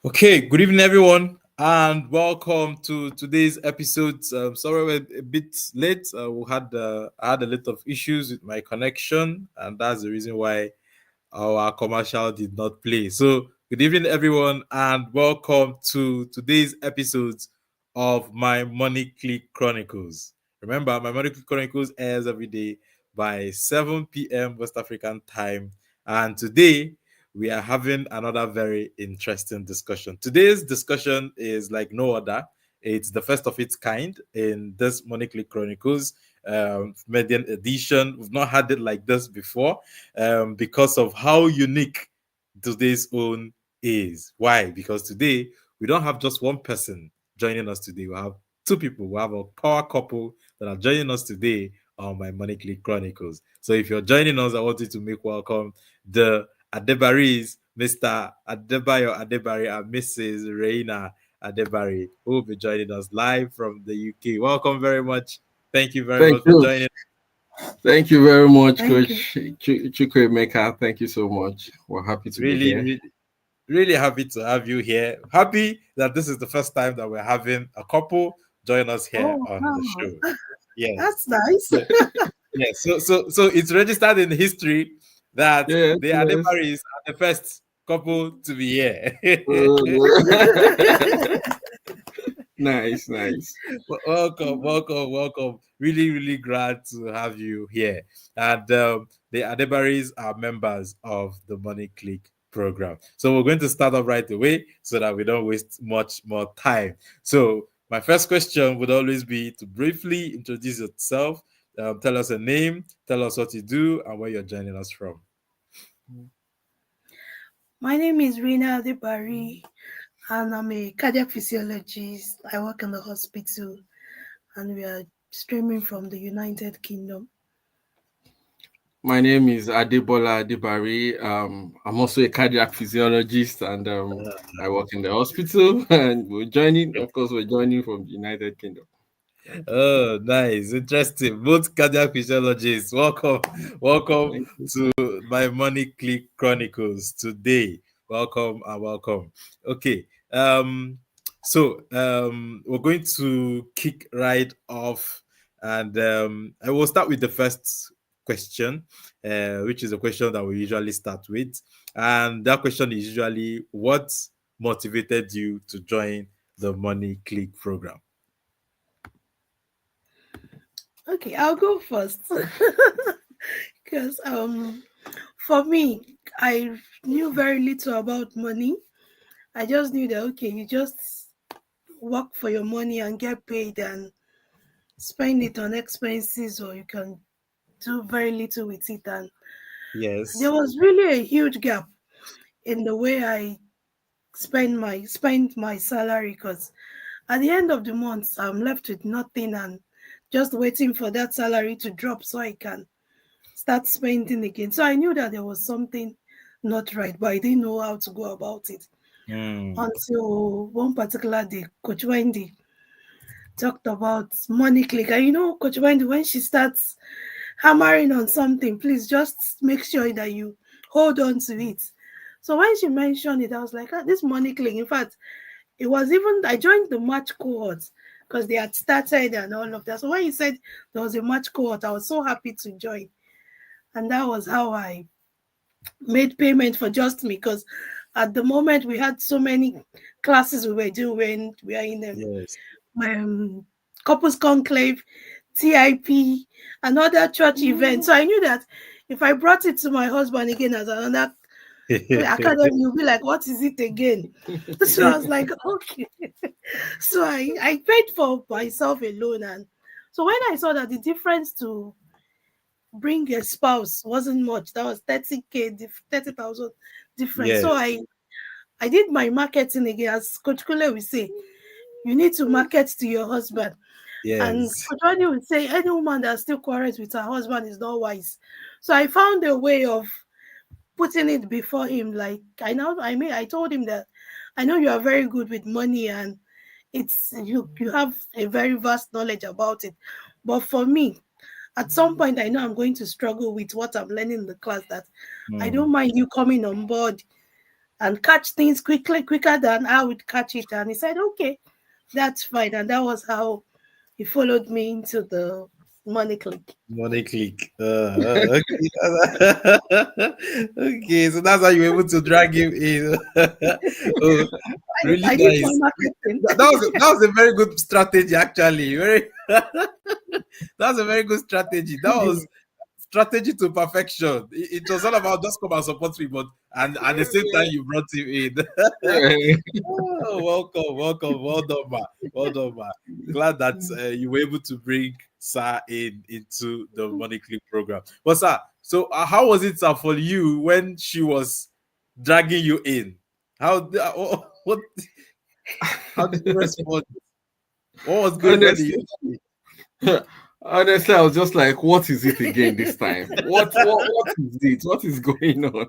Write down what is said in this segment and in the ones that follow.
Okay, good evening, everyone, and welcome to today's episode. Sorry we're a bit late. I had a lot of issues with my connection, and that's the reason why our commercial did not play. So, good evening, everyone, and welcome to today's episode of My Money Clique Chronicles. Remember, My Money Clique Chronicles airs every day by 7 p.m. West African time, and today we are having another very interesting discussion. Today's discussion is like no other. It's the first of its kind in this Money Clique Chronicles median edition. We've not had it like this before because of how unique today's own is. Why? Because today we don't have just one person joining us today. We have two people. We have a power couple that are joining us today on My Money Clique Chronicles. So if you're joining us, I want you to make welcome the Adebaris, Mr. Adebayo Adebari and Mrs. Reina Adebari, who will be joining us live from the UK. Welcome very much. Thank you very Thank much for you. joining. Thank you very much, Thank you. Coach Chukwemeka. Thank you so much. We're happy to be Really, here. really, really happy to have you here. Happy that this is the first time that we're having a couple join us here Oh, on the wow. show. Yes. That's nice. So, yes. So it's registered in history that Yes, the yes. Adebaris are the first couple to be here. Nice, nice. Welcome. Really, really glad to have you here. And the Adebaris are members of the Money Clique Program. So we're going to start off right away so that we don't waste much more time. So my first question would always be to briefly introduce yourself, tell us a name, tell us what you do, and where you're joining us from. My name is Rina Adebari, and I'm a cardiac physiologist. I work in the hospital, and we are streaming from the United Kingdom. My name is Adebola Adebari. I'm also a cardiac physiologist and I work in the hospital. And we're joining from the United Kingdom. Oh, nice, interesting. Both cardiac physiologists. Welcome Thank you. to my Money Clique Chronicles today. Welcome and welcome. Okay. We're going to kick right off, and I will start with the first question, which is a question that we usually start with, and that question is usually what motivated you to join the Money Clique program. Okay, I'll go first. Because for me, I knew very little about money. I just knew that okay, you just work for your money and get paid and spend it on expenses, or you can do very little with it. And there Yes. was really a huge gap in the way I spend my salary, because at the end of the month I'm left with nothing and just waiting for that salary to drop so I can start spending again. So I knew that there was something not right, but I didn't know how to go about it Mm. until one particular day Coach Wendy talked about Money Click. And Coach Wendy, when she starts hammering on something, please just make sure that you hold on to it. So when she mentioned it, I was like, this Money Click. In fact, it was even I joined the match cohort because they had started and all of that. So when you said there was a match cohort, I was so happy to join. And that was how I made payment for just me, because at the moment we had so many classes we were doing when we are in Yes. couples conclave, TIP, and other church events. So I knew that if I brought it to my husband again as another academy, he'll be like, what is it again? So I was like, okay. So I paid for myself alone. And so when I saw that the difference to bring a spouse wasn't much, that was 30K, 30,000 difference. So Yes. I did my marketing again. As Coach Kule will say, you need to market to your husband. And Yes. Coach Wani would say, any woman that still quarrels with her husband is not wise. So I found a way of putting it before him. Like I told him that I know you are very good with money and you have a very vast knowledge about it. But for me, at some point I know I'm going to struggle with what I'm learning in the class, that I Mm. don't mind you coming on board and catch things quicker than I would catch it. And he said, okay, that's fine. And that was how he followed me into the Money Clique. Money Clique. Okay. Okay, so that's how you were able to drag him in. Oh, really I did my nice. marketing. That was a very good strategy, actually. Very that's a very good strategy. That was strategy to perfection. It was all about just come and support me, but and at the same time you brought him in. Yeah. Oh, welcome, well done, ma. Well done, ma. Glad that you were able to bring Sir into the Money Clique program. But sir, so how was it, sir, for you when she was dragging you in? What? How did you respond? What was going on in Honestly, your honestly, I was just like, what is it again this time? What is it? What is going on?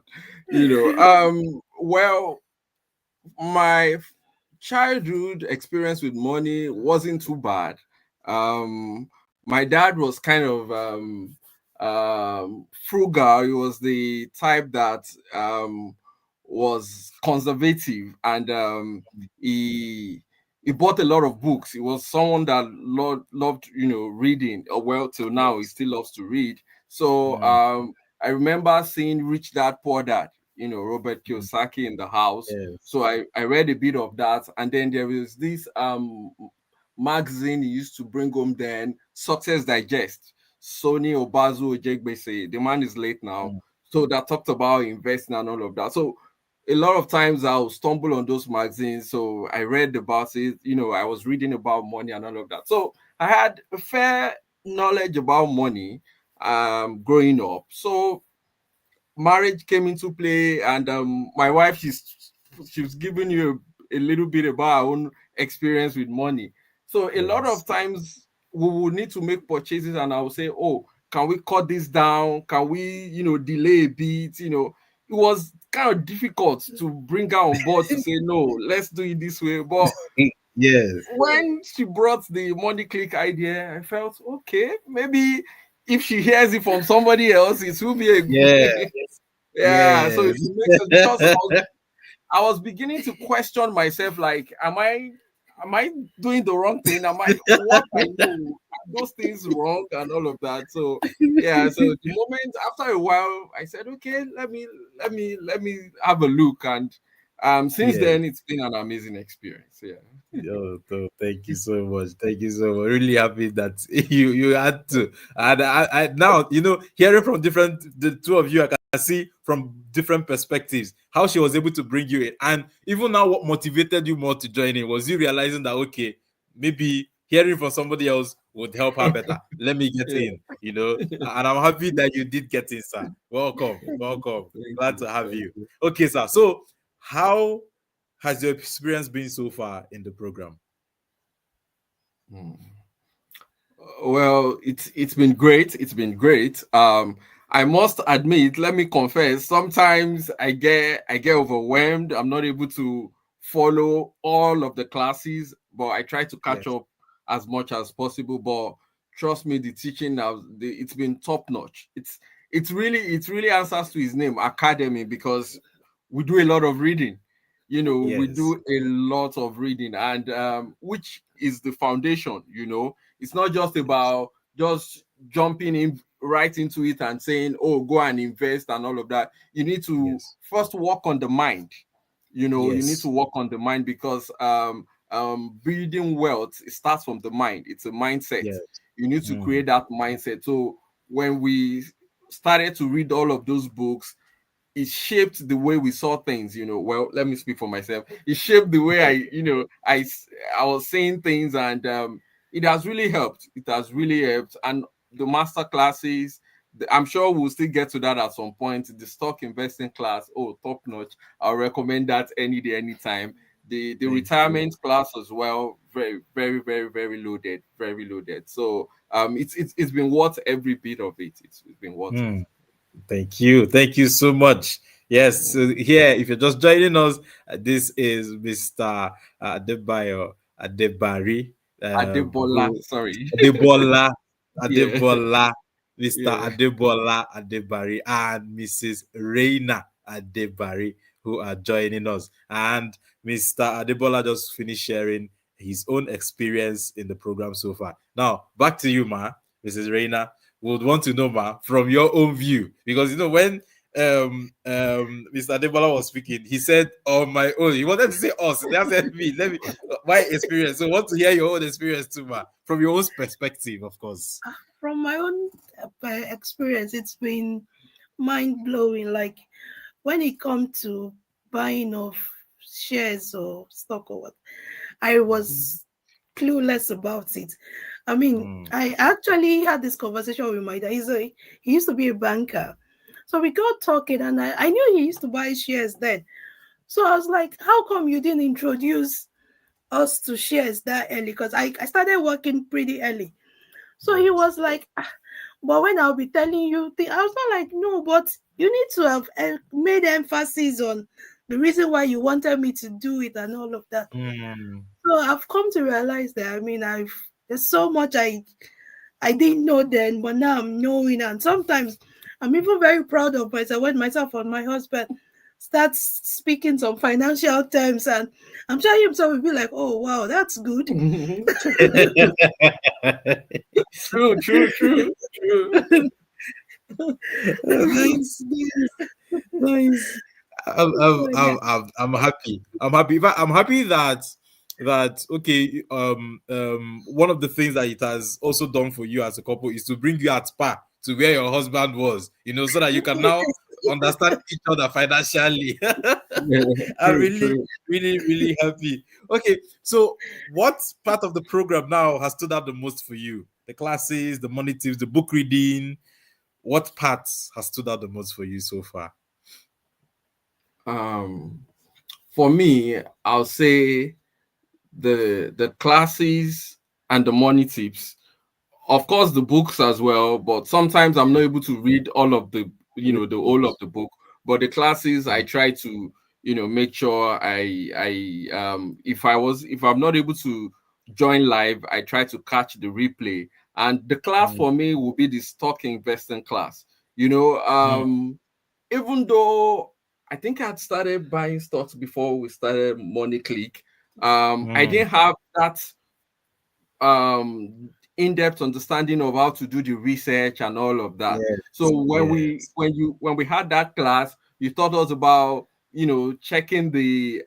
Well, my childhood experience with money wasn't too bad. Um, my dad was kind of frugal. He was the type that was conservative, and he bought a lot of books. He was someone that loved reading. Well, till now he Yes. still loves to read. So Mm, I remember seeing Rich Dad Poor Dad, Robert mm, Kiyosaki in the house. yes. So I read a bit of that, and then there was this magazine he used to bring home then, Success Digest. Sony Obazu Ojegbese, the man is late now. Mm, So that talked about investing and all of that. So a lot of times I'll stumble on those magazines. So I read about it, I was reading about money and all of that. So I had a fair knowledge about money growing up. So marriage came into play, and my wife, she's giving you a little bit about her own experience with money. So a lot of yes. times we will need to make purchases, and I will say, oh, can we cut this down? Can we delay a bit? It was kind of difficult to bring her on board to say no, let's do it this way. But Yes. when she brought the money click idea, I felt okay, maybe if she hears it from somebody else, it will be a Yeah. good yeah, so Yes. it makes sense because I was beginning to question myself, like, am I doing the wrong thing? Am I what I do? Are those things wrong and all of that? So yeah, so the moment after a while, I said, okay, let me have a look, and since Yes. then it's been an amazing experience. Yeah. Oh, thank you so much. Thank you so much. Really happy that you had to. And I now hearing from the two of you, I can see from different perspectives how she was able to bring you in, and even now, what motivated you more to join in was you realizing that okay, maybe hearing from somebody else would help her better. Let me get Yeah. in, and I'm happy that you did get in, sir. Welcome, welcome. Thank Glad you. to have Thank you. you. Okay, sir. So how has your experience been so far in the program? Hmm. Well, it's been great. It's been great. I must admit, let me confess, sometimes I get overwhelmed. I'm not able to follow all of the classes, but I try to catch Yes, up as much as possible. But trust me, the teaching now, it's been top notch. It's really answers to his name, academy, because we do a lot of reading. We yes, do a lot of reading, and which is the foundation. It's not just yes, about just jumping in right into it and saying, oh, go and invest and all of that. You need to yes, first work on the mind. You need to yes, work on the mind, because building wealth, it starts from the mind. It's a mindset. yes. You need to Mm, create that mindset. So when we started to read all of those books, it shaped the way we saw things. Well, let me speak for myself. It shaped the way I was saying things, and it has really helped. It has really helped. And the master classes, I'm sure we'll still get to that at some point. The stock investing class, oh, top notch. I'll recommend that any day, anytime. The thank you. retirement class as well, very, very, very, very loaded, very loaded. So it's been worth every bit of it. It's been worth it. Mm, thank you. Thank you so much. Yes, so here, if you're just joining us, this is Mr. Adebayo Adebari, Adebola, who sorry. Adebola, Yeah, Adebola, Mr. yeah. Adebola Adebari, and Mrs. Reina Adebari, who are joining us. And Mr. Adebola just finished sharing his own experience in the program so far. Now, back to you, Ma, Mrs. Reina. Would want to know, Ma, from your own view, because when Mr. Adebola was speaking, he said on my own. He wanted to say us. That said me. Let me my experience. So I want to hear your own experience too, Ma, from your own perspective, of course. From my own experience, it's been mind blowing. Like when it comes to buying of shares or stock or what, I was clueless about it. I mean, I actually had this conversation with my dad. He used to be a banker. So we got talking, and I knew he used to buy shares then. So I was like, how come you didn't introduce us to shares that early? Because I started working pretty early. So he was like, but when I'll be telling you, I was not like, no, but you need to have made emphasis on the reason why you wanted me to do it and all of that. So I've come to realize that, I mean, there's so much I didn't know then, but now I'm knowing. And sometimes I'm even very proud of myself when myself and my husband starts speaking some financial terms, and I'm sure himself will be like, oh wow, that's good. True. Nice, nice. I'm happy. I'm happy. In fact, I'm happy that okay. One of the things that it has also done for you as a couple is to bring you at par to where your husband was. So that you can now understand each other financially. I'm really, True. really, really happy. Okay, so what part of the program now has stood out the most for you? The classes, the money tips, the book reading. What parts has stood out the most for you so far? For me, I'll say the classes and the money tips. Of course, the books as well, but sometimes I'm not able to read all of the whole of the book. But the classes, I try to make sure if I'm not able to join live, I try to catch the replay. And the class for me will be the stock investing class. Even though I think I had started buying stocks before we started Money Clique, I didn't have that in-depth understanding of how to do the research and all of that. So when we had that class, you taught us about checking the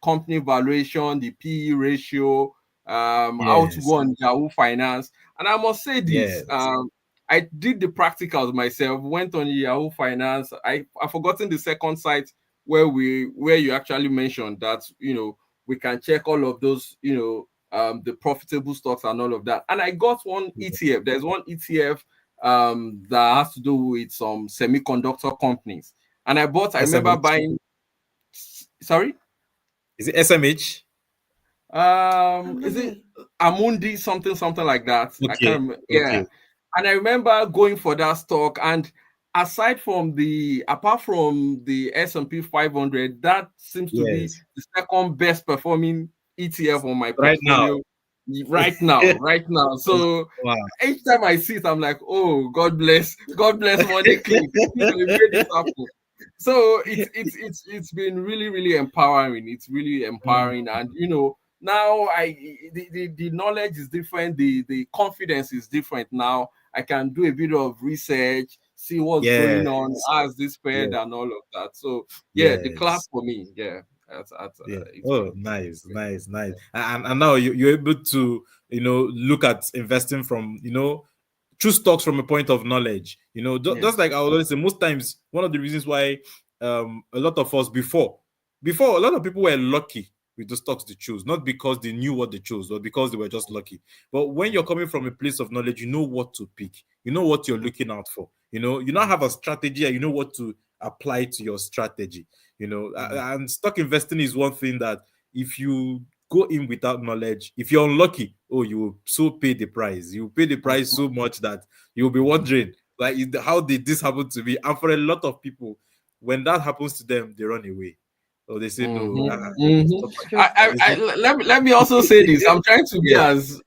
company valuation, the PE ratio, how to go on Yahoo Finance. And I must say this, I did the practicals myself, went on Yahoo Finance. I've forgotten the second site where you actually mentioned that we can check all of those the profitable stocks and all of that. And I got one ETF. There's one ETF that has to do with some semiconductor companies. And I remember buying. Sorry? Is it SMH? Is it Amundi something like that? Okay. I can't remember. Okay. Yeah. And I remember going for that stock, and apart from the S&P 500, that seems to be the second best performing ETF on my portfolio right now. So each time I see it, I'm like, oh, God bless Money Clique. We made this happen. So it's been really, really empowering. It's really empowering, and now the knowledge is different, the confidence is different now. I can do a bit of research, see what's going on, ask this friend and all of that. So the class for me, nice. And now you're able to look at investing from choose stocks from a point of knowledge. Just like I always say, most times one of the reasons why a lot of us before a lot of people were lucky with the stocks they chose, not because they knew what they chose, or because they were just lucky. But when you're coming from a place of knowledge, you know what to pick, you know what you're looking out for. You now have a strategy, and you know what to apply to your strategy. And stock investing is one thing that if you go in without knowledge, if you're unlucky, you will so pay the price. You pay the price so much that you'll be wondering, like, how did this happen to me? And for a lot of people, when that happens to them, they run away. Or they say no. Let me also say this. I'm trying to be as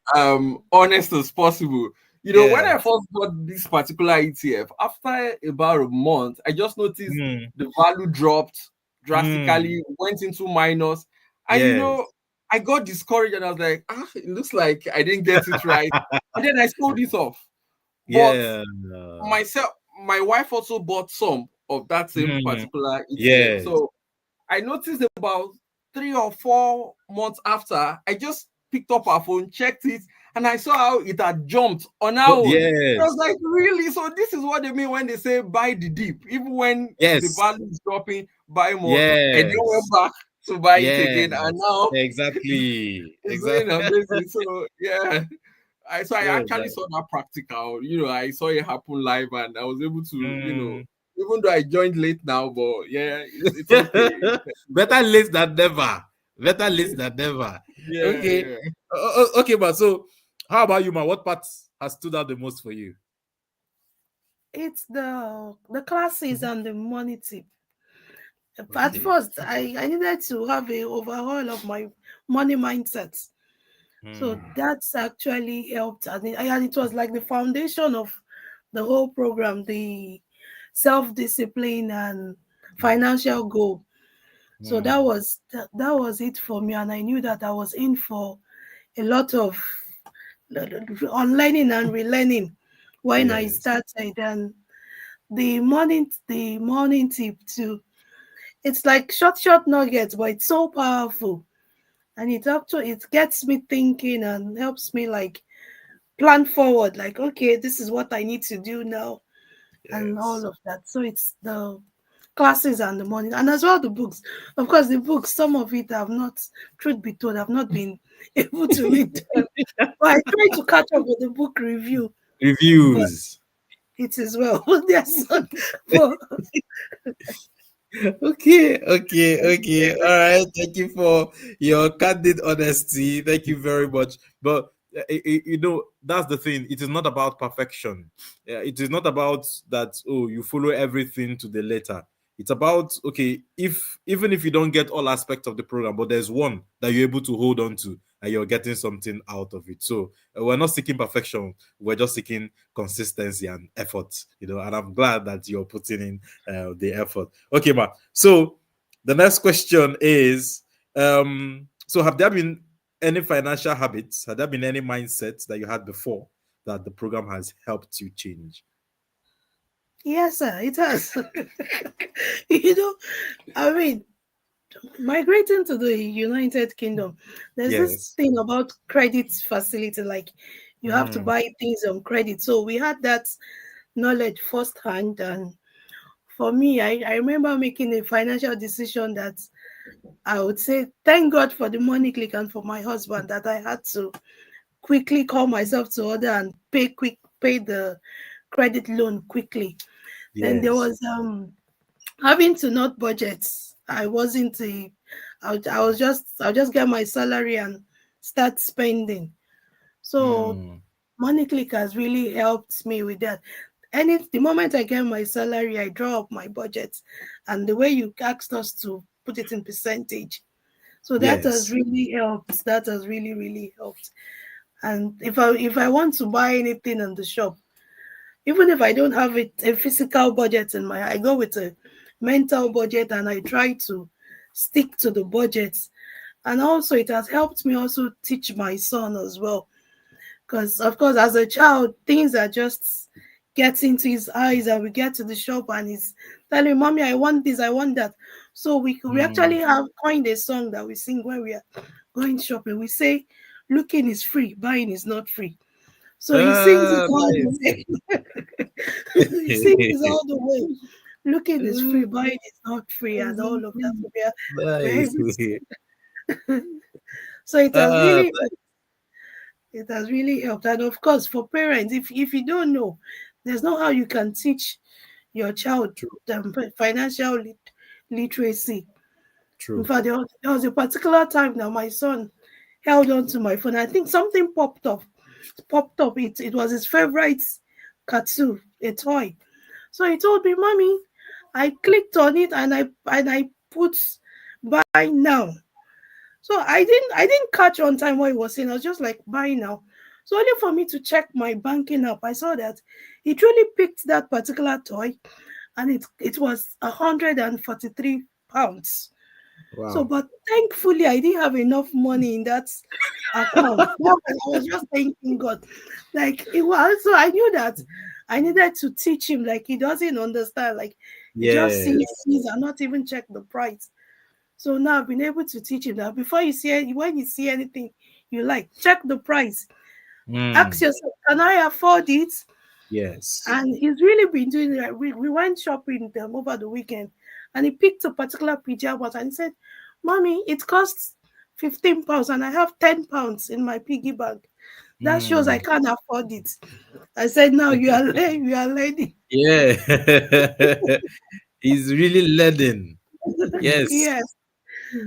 honest as possible. When I first got this particular ETF, after about a month, I just noticed the value dropped drastically, went into minus. And Yes. I got discouraged and I was like, it looks like I didn't get it right. And then I sold it off. But Yeah. myself, my wife also bought some of that same Mm. particular ETF. Yes. So I noticed about 3 or 4 months after, I just picked up her phone, checked it, and I saw how it had jumped on her But own. I was yes. like, really? So this is what they mean when they say buy the dip. Even when the Yes. value is dropping, buy more. I then went Yes. back to buy it again, and Yes. now Exactly. it's doing Exactly. amazing. So yeah. I Yeah. actually saw that practical. I saw it happen live, and I was able to, Mm. even though I joined late now, but yeah, it's okay. Better late than never. Better late than never. Yeah, Okay. yeah. Okay, but so how about you, man? What part has stood out the most for you? It's the classes and the money tip. At Okay. first, I needed to have a overhaul of my money mindset. So Hmm. that's actually helped, and it was like the foundation of the whole program, the self-discipline and financial goal. So that Hmm. was that was it for me, and I knew that I was in for a lot of unlearning and relearning when I Yes. started. And the morning tip too. It's like short nuggets, but it's so powerful, and it gets me thinking and helps me like plan forward. Like, okay, this is what I need to do now, and all Yes. of that. So it's the classes and the money, and as well the books. Of course, the books. Some of it I've not, truth be told, I've not been able to read them. But I try to catch up with the book review. But Reviews. it is well. There's but Okay. All right. Thank you for your candid honesty. Thank you very much. But that's the thing. It is not about perfection. It is not about that. Oh, you follow everything to the letter. It's about, okay, if even if you don't get all aspects of the program, but there's one that you're able to hold on to, and you're getting something out of it. So we're not seeking perfection. We're just seeking consistency and effort. And I'm glad that you're putting in the effort. Okay, ma. So the next question is, so have there been any financial habits? Have there been any mindsets that you had before that the program has helped you change? yes, sir, it has. you know, I mean, migrating to the United Kingdom, there's this Yes. thing about credit facility, like you have to Mm, buy things on credit. So we had that knowledge firsthand. And for me, I remember making a financial decision that I would say, thank God for the money click and for my husband, that I had to quickly call myself to order and pay the credit loan quickly. Then there yes. was having to not budget. I wasn't a I'll just get my salary and start spending. So Mm, Money Click has really helped me with that. The moment I get my salary, I draw up my budget, and the way you asked us to put it in percentage, so that has yes. really helped. That has really helped. And if I want to buy anything in the shop, even if I don't have a physical budget in my, I go with a mental budget, and I try to stick to the budget. And also, it has helped me also teach my son as well, because of course, as a child, things are just get into his eyes, and we get to the shop and he's telling mommy, I want this, I want that. So we Mm. actually have coined a song that we sing when we are going shopping. We say, looking is free, buying is not free. So he sings it all the Nice. way. He sings it all the way. Looking is free, buying is not free, and all of that. So we're Nice. able to, so Uh, it has really helped. And of course, for parents, if you don't know, there's no how you can teach your child true. financial literacy. In True. fact, there was a particular time that my son held on to my phone. I think something popped up. It was his favorite cartoon, a toy. So he told me, "Mommy, I clicked on it and I put buy now." So I didn't catch on time what he was saying. I was just like, buy now. So only for me to check my banking app, I saw that he truly picked that particular toy, and it was 143 pounds. So, Wow. but thankfully, I didn't have enough money in that account. I was just thanking God. Like, it was, so I knew that I needed to teach him. Like, he doesn't understand. Like, he just Yes. sees and not even check the price. So now I've been able to teach him that before you see when you see anything you like, check the price. Ask Mm. yourself, can I afford it? Yes. And he's really been doing it. We went shopping over the weekend, and he picked a particular pajamas and he said, "Mommy, it costs 15 pounds, and I have 10 pounds in my piggy bank. That shows I Mm. can't afford it." I said, "Now you are you are learning." Yeah. He's really learning. Yes. Yes.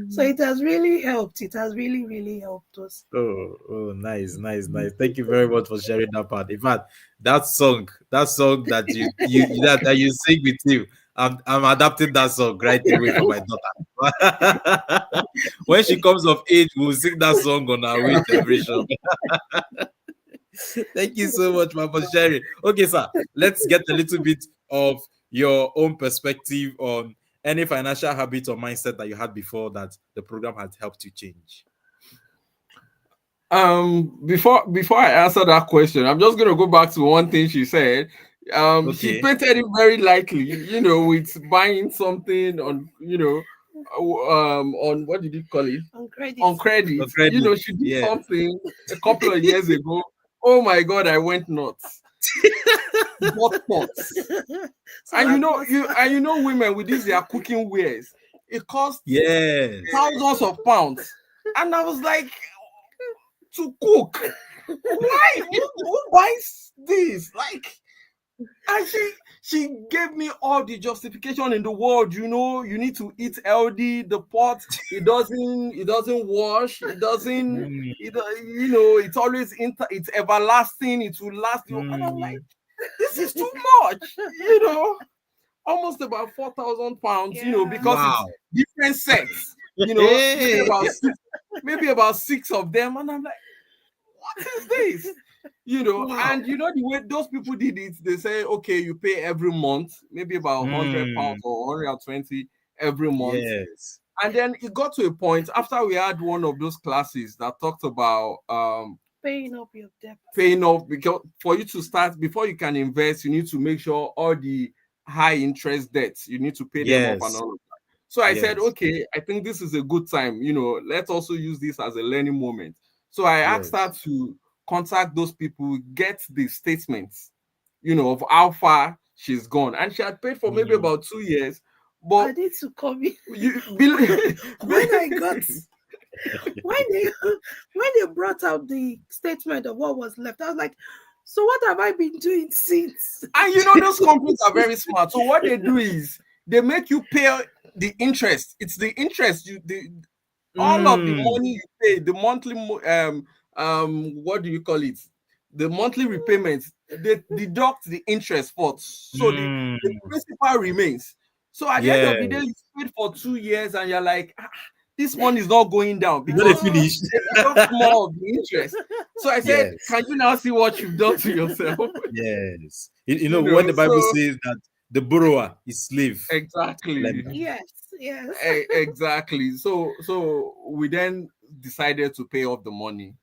So it has really helped. It has really, really helped us. Oh, nice, nice, nice. Thank you very much for sharing that part. In fact, that song that that you sing with him, I'm adapting that song right away for my daughter. When she comes of age, we'll sing that song on our way to every show. Thank you so much, man, for sharing. Okay, sir, let's get a little bit of your own perspective on any financial habit or mindset that you had before that the program has helped you change. Before I answer that question, I'm just gonna go back to one thing she said. She Okay. painted it very lightly, with buying something on, on what did you call it? On credit. On credit. No credit. She did Yeah. something a couple of years ago. Oh my god, I went nuts. Bought pots. So that was And women with these their cooking wares. It costs Yes. thousands of pounds. And I was like, to cook. Why? Who buys this? Like, and she gave me all the justification in the world. You need to eat healthy. The pot, it doesn't wash. It doesn't. Mm, It's always it's everlasting. It will last you. And I'm like, mm. this is too much. Almost about 4,000 pounds. Because it's Wow. different sets. Hey. Maybe about six of them, and I'm like, what is this? Wow. And the way those people did it, they say, okay, you pay every month, maybe about 100 pounds Mm, or 120 every month. yes. And then it got to a point after we had one of those classes that talked about paying up your debt. paying off, because for you to start, before you can invest, you need to make sure all the high interest debts, you need to pay them off and Yes. all of that. So I said, Yes. okay, I think this is a good time, let's also use this as a learning moment. So I asked her Yes. to contact those people, get the statements, of how far she's gone. And she had paid for maybe Mm, about 2 years. I But need to come in. you When I got when they when they brought out the statement of what was left, I was like, so what have I been doing since? and those companies are very smart. So what they do is they make you pay the interest. It's the interest all of the mm, money you pay, the monthly what do you call it? The monthly repayments, they deduct the interest first. So the mm. principal remains. So at the end of the day, Yes. you paid for 2 years and you're like, this money is not going down You know they because Oh, finish. they deduct more of the interest. So I said, Yes. can you now see what you've done to yourself? Yes. When the Bible So says that the borrower is slave to the exactly. lender. yes, yes. Exactly. So we then decided to pay off the money,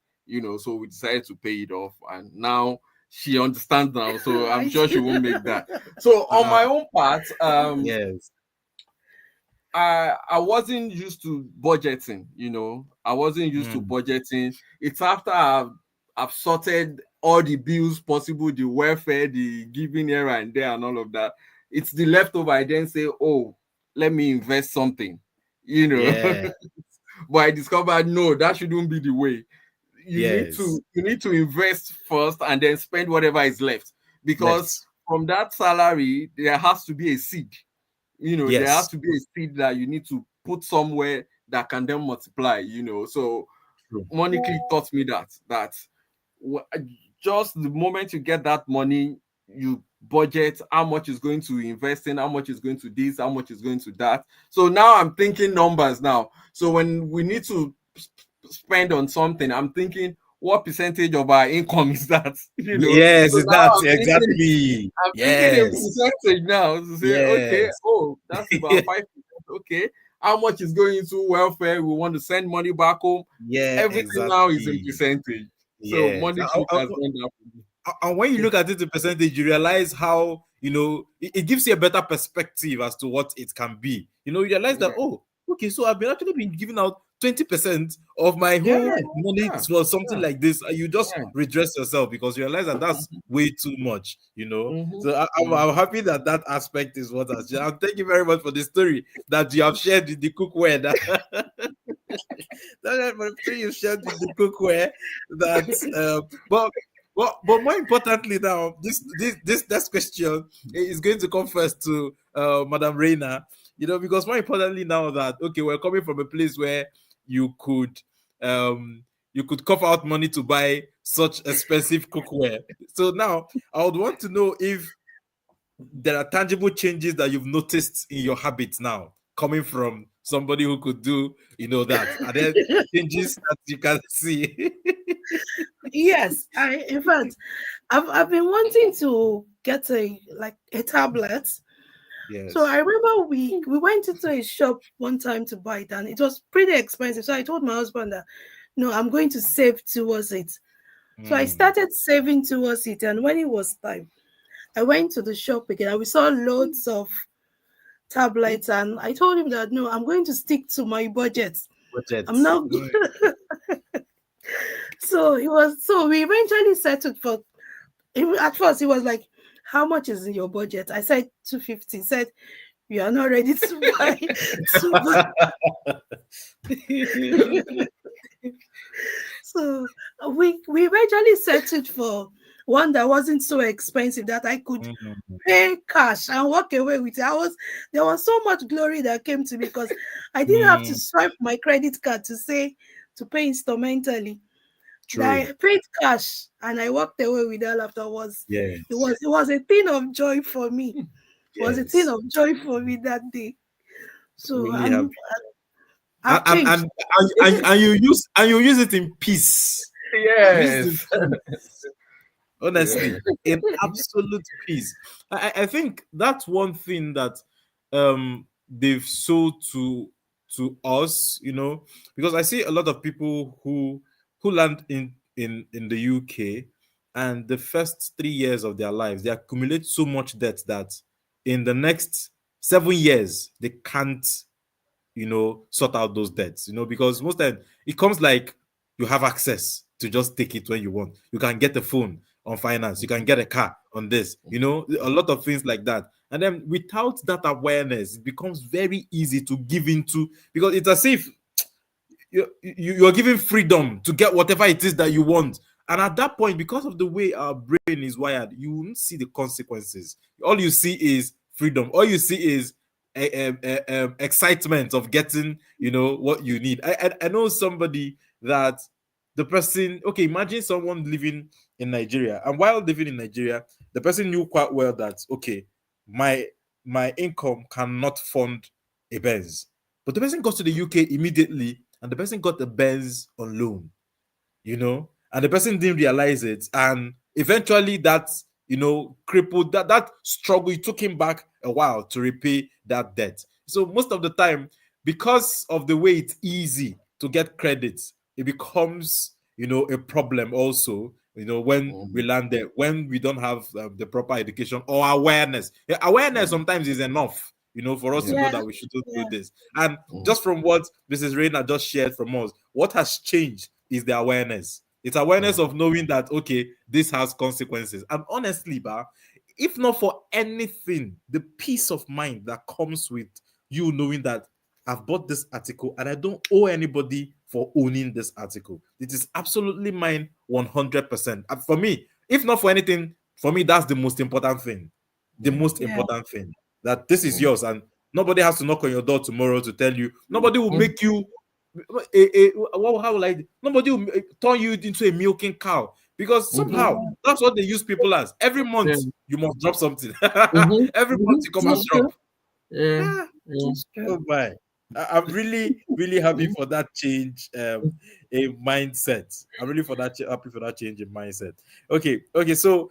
so we decided to pay it off, and now she understands now, so I'm sure she won't make that. So on Uh, my own part, yes. I wasn't used to budgeting, I wasn't used to Mm, budgeting. It's after I've sorted all the bills possible, the welfare, the giving here and there, and all of that. It's the leftover. I then say, oh, let me invest something, you know. yeah. But I discovered no, that shouldn't be the way. Yes. You need to invest first and then spend whatever is left, because Left. from that salary there has to be a seed. There has Yes. to be a seed that you need to put somewhere that can then multiply. So True. Money Clique taught me that just the moment you get that money, you budget how much is going to invest in, how much is going to this, how much is going to that. So now I'm thinking numbers now. So when we need to spend on something, I'm thinking, what percentage of our income is that? Yes, So is now that I'm thinking exactly? I'm thinking a Yes. percentage now to say, okay, Yes. oh, that's about 5%. Okay. how much is going into welfare. We want to send money back home. Yeah, Everything now is in exactly. percentage. So Yes. money click has gone down. And when you look at it in percentage, you realize how, it gives you a better perspective as to what it can be. You realize that, Yeah. oh, okay, so I've been actually been giving out 20% of my Yeah, whole money yeah, for something yeah, like this. And you just yeah. redress yourself because you realize that that's way too much. Mhm, So I'm happy that that aspect is what has changed. And thank you very much for the story that you have shared with the cookware. That for the story you shared with the cookware. But more importantly now, this next question is going to come first to Madam Reina. Because more importantly now that, okay, we're coming from a place where you could um you could cough out money to buy such expensive cookware. So now I would want to know if there are tangible changes that you've noticed in your habits now, coming from somebody who could do that. Are there changes that you can see? Yes, I in fact I've been wanting to get a tablet. So Yes. I remember we went into a shop one time to buy it, and it was pretty expensive. So I told my husband that no, I'm going to save towards it. So I Mm. started saving towards it, and when it was time, I went to the shop again and we saw loads of tablets, and I told him that no, I'm going to stick to my budget. I'm Budgets. not. So we eventually settled for. At first, he was like, "How much is in your budget?" I said 250. He said, "You are not ready to buy to buy." So we eventually settled for one that wasn't so expensive that I could Mm. pay cash and walk away with it. There was so much glory that came to me because I didn't have to Mm. swipe my credit card to pay instrumentally. That True. I paid cash and I walked away with that laughter. Yes. It was a thing of joy for me. It was a thing Yes. of joy for me that day. So Really happy. I've changed. And you use it in peace. You use it in Yes. peace. Yeah. Honestly, in absolute peace. I think that's one thing that they've sold to us, because I see a lot of people who land in the UK, and the first 3 years of their lives they accumulate so much debt that in the next 7 years they can't sort out those debts, because most time it comes like you have access to just take it when you want. You can get a phone on finance, you can get a car on this, a lot of things like that. And then without that awareness, it becomes very easy to give into, because it's as if you're given freedom to get whatever it is that you want. And at that point, because of the way our brain is wired, you won't see the consequences. All you see is freedom. All you see is excitement of getting, what you need. I know somebody that the person. Okay, imagine someone living in Nigeria, and while living in Nigeria, the person knew quite well that, okay, my my income cannot fund a Benz, but the person got to the UK immediately, and the person got the Benz on loan, and the person didn't realize it. And eventually that, crippled that struggle. It took him back a while to repay that debt. So most of the time, because of the way it's easy to get credits, it becomes, a problem also, when we Mhm. land there, when we don't have the proper education or awareness. Yeah, awareness Mhm. sometimes is enough, for us to Yeah. know Yeah, that we shouldn't do yeah, this. And Mhm. just from what Mrs. Reina just shared from us, what has changed is the awareness. It's awareness Yeah. of knowing that, okay, this has consequences. And honestly, if not for anything, the peace of mind that comes with you knowing that I've bought this article and I don't owe anybody for owning this article. It is absolutely mine 100%. And for me, if not for anything, for me, that's the most important thing. The Yeah. most yeah, important thing, that this is Mhm. yours, and nobody has to knock on your door tomorrow to tell you. Nobody will Mhm. make you how will I, nobody will turn you into a milking cow, because Mhm. somehow yeah. that's what they use people as. Every Yeah. month you must drop something. Mhm. Every month Mhm. you come and It's Mhm. drop. true. Yeah. Ah, Yeah. It's true. oh my. I'm really, really happy for that change in mindset. I'm really happy for that change in mindset. Okay. So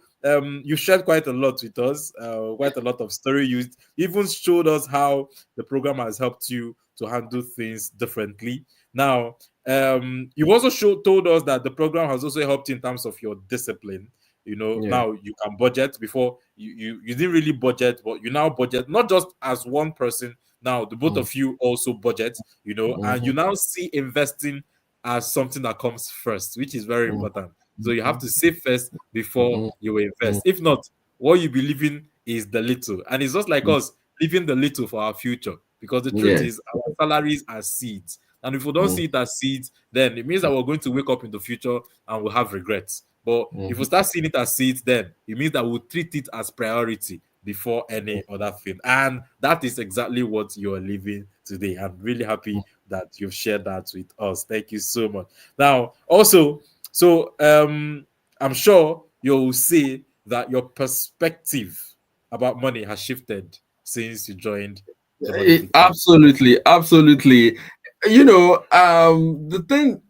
you shared quite a lot with us, quite a lot of story. You even showed us how the program has helped you to handle things differently. Now, you also told us that the program has also helped you in terms of your discipline. Yeah. Now you can budget. Before you didn't really budget, but you now budget, not just as one person. Now the both Mm, of you also budget, and you mhm, now see investing as something that comes first, which is very mm, important. So you have mhm, to save first before mhm, you mm, invest. If not, what you be living is the little, and it's just like mm. us living the little for our future. Because the truth Yes. is, our salaries are seeds, and if we don't Mm, see it as seeds, then it means that we're going to wake up in the future and we'll have regrets. But if we mhm, start seeing it as seeds, then it means that we'll treat it as priority before any other thing. And that is exactly what you're living today. I'm really happy that you've shared that with us. Thank you so much. Now, also, so I'm sure you'll see that your perspective about money has shifted since you joined the Money Clique program. Absolutely, absolutely. The thing,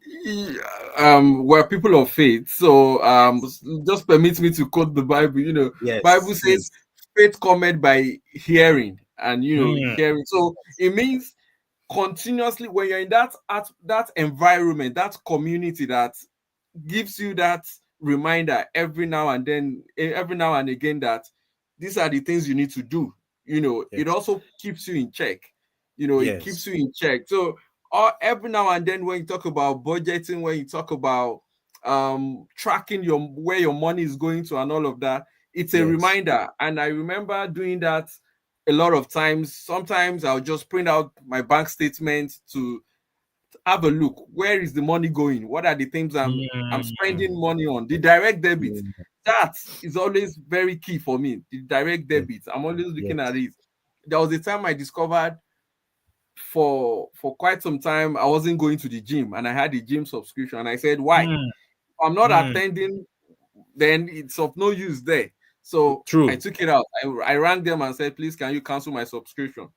we're people of faith, so just permit me to quote the Bible. Bible Yes, says, yes. "Faith cometh by hearing," and Mm, hearing. So it means continuously when you're in that environment, that community that gives you that reminder every now and again, that these are the things you need to do. It yes, also keeps you in check. It keeps yes, you in check. So every now and then, when you talk about budgeting, when you talk about tracking where your money is going to and all of that, it's a yes, reminder. And I remember doing that a lot of times. Sometimes I'll just print out my bank statement to have a look. Where is the money going? What are the things I'm spending mm, money on? The direct debit. mm, That is always very key for me. The direct yes, debit. I'm always looking at yes. it. There was a time I discovered, for quite some time, I wasn't going to the gym, and I had a gym subscription. And I said, why? Mm, I'm not mm, attending, then it's of no use there. So I true. took it out. I rang them and said, please, can you cancel my subscription?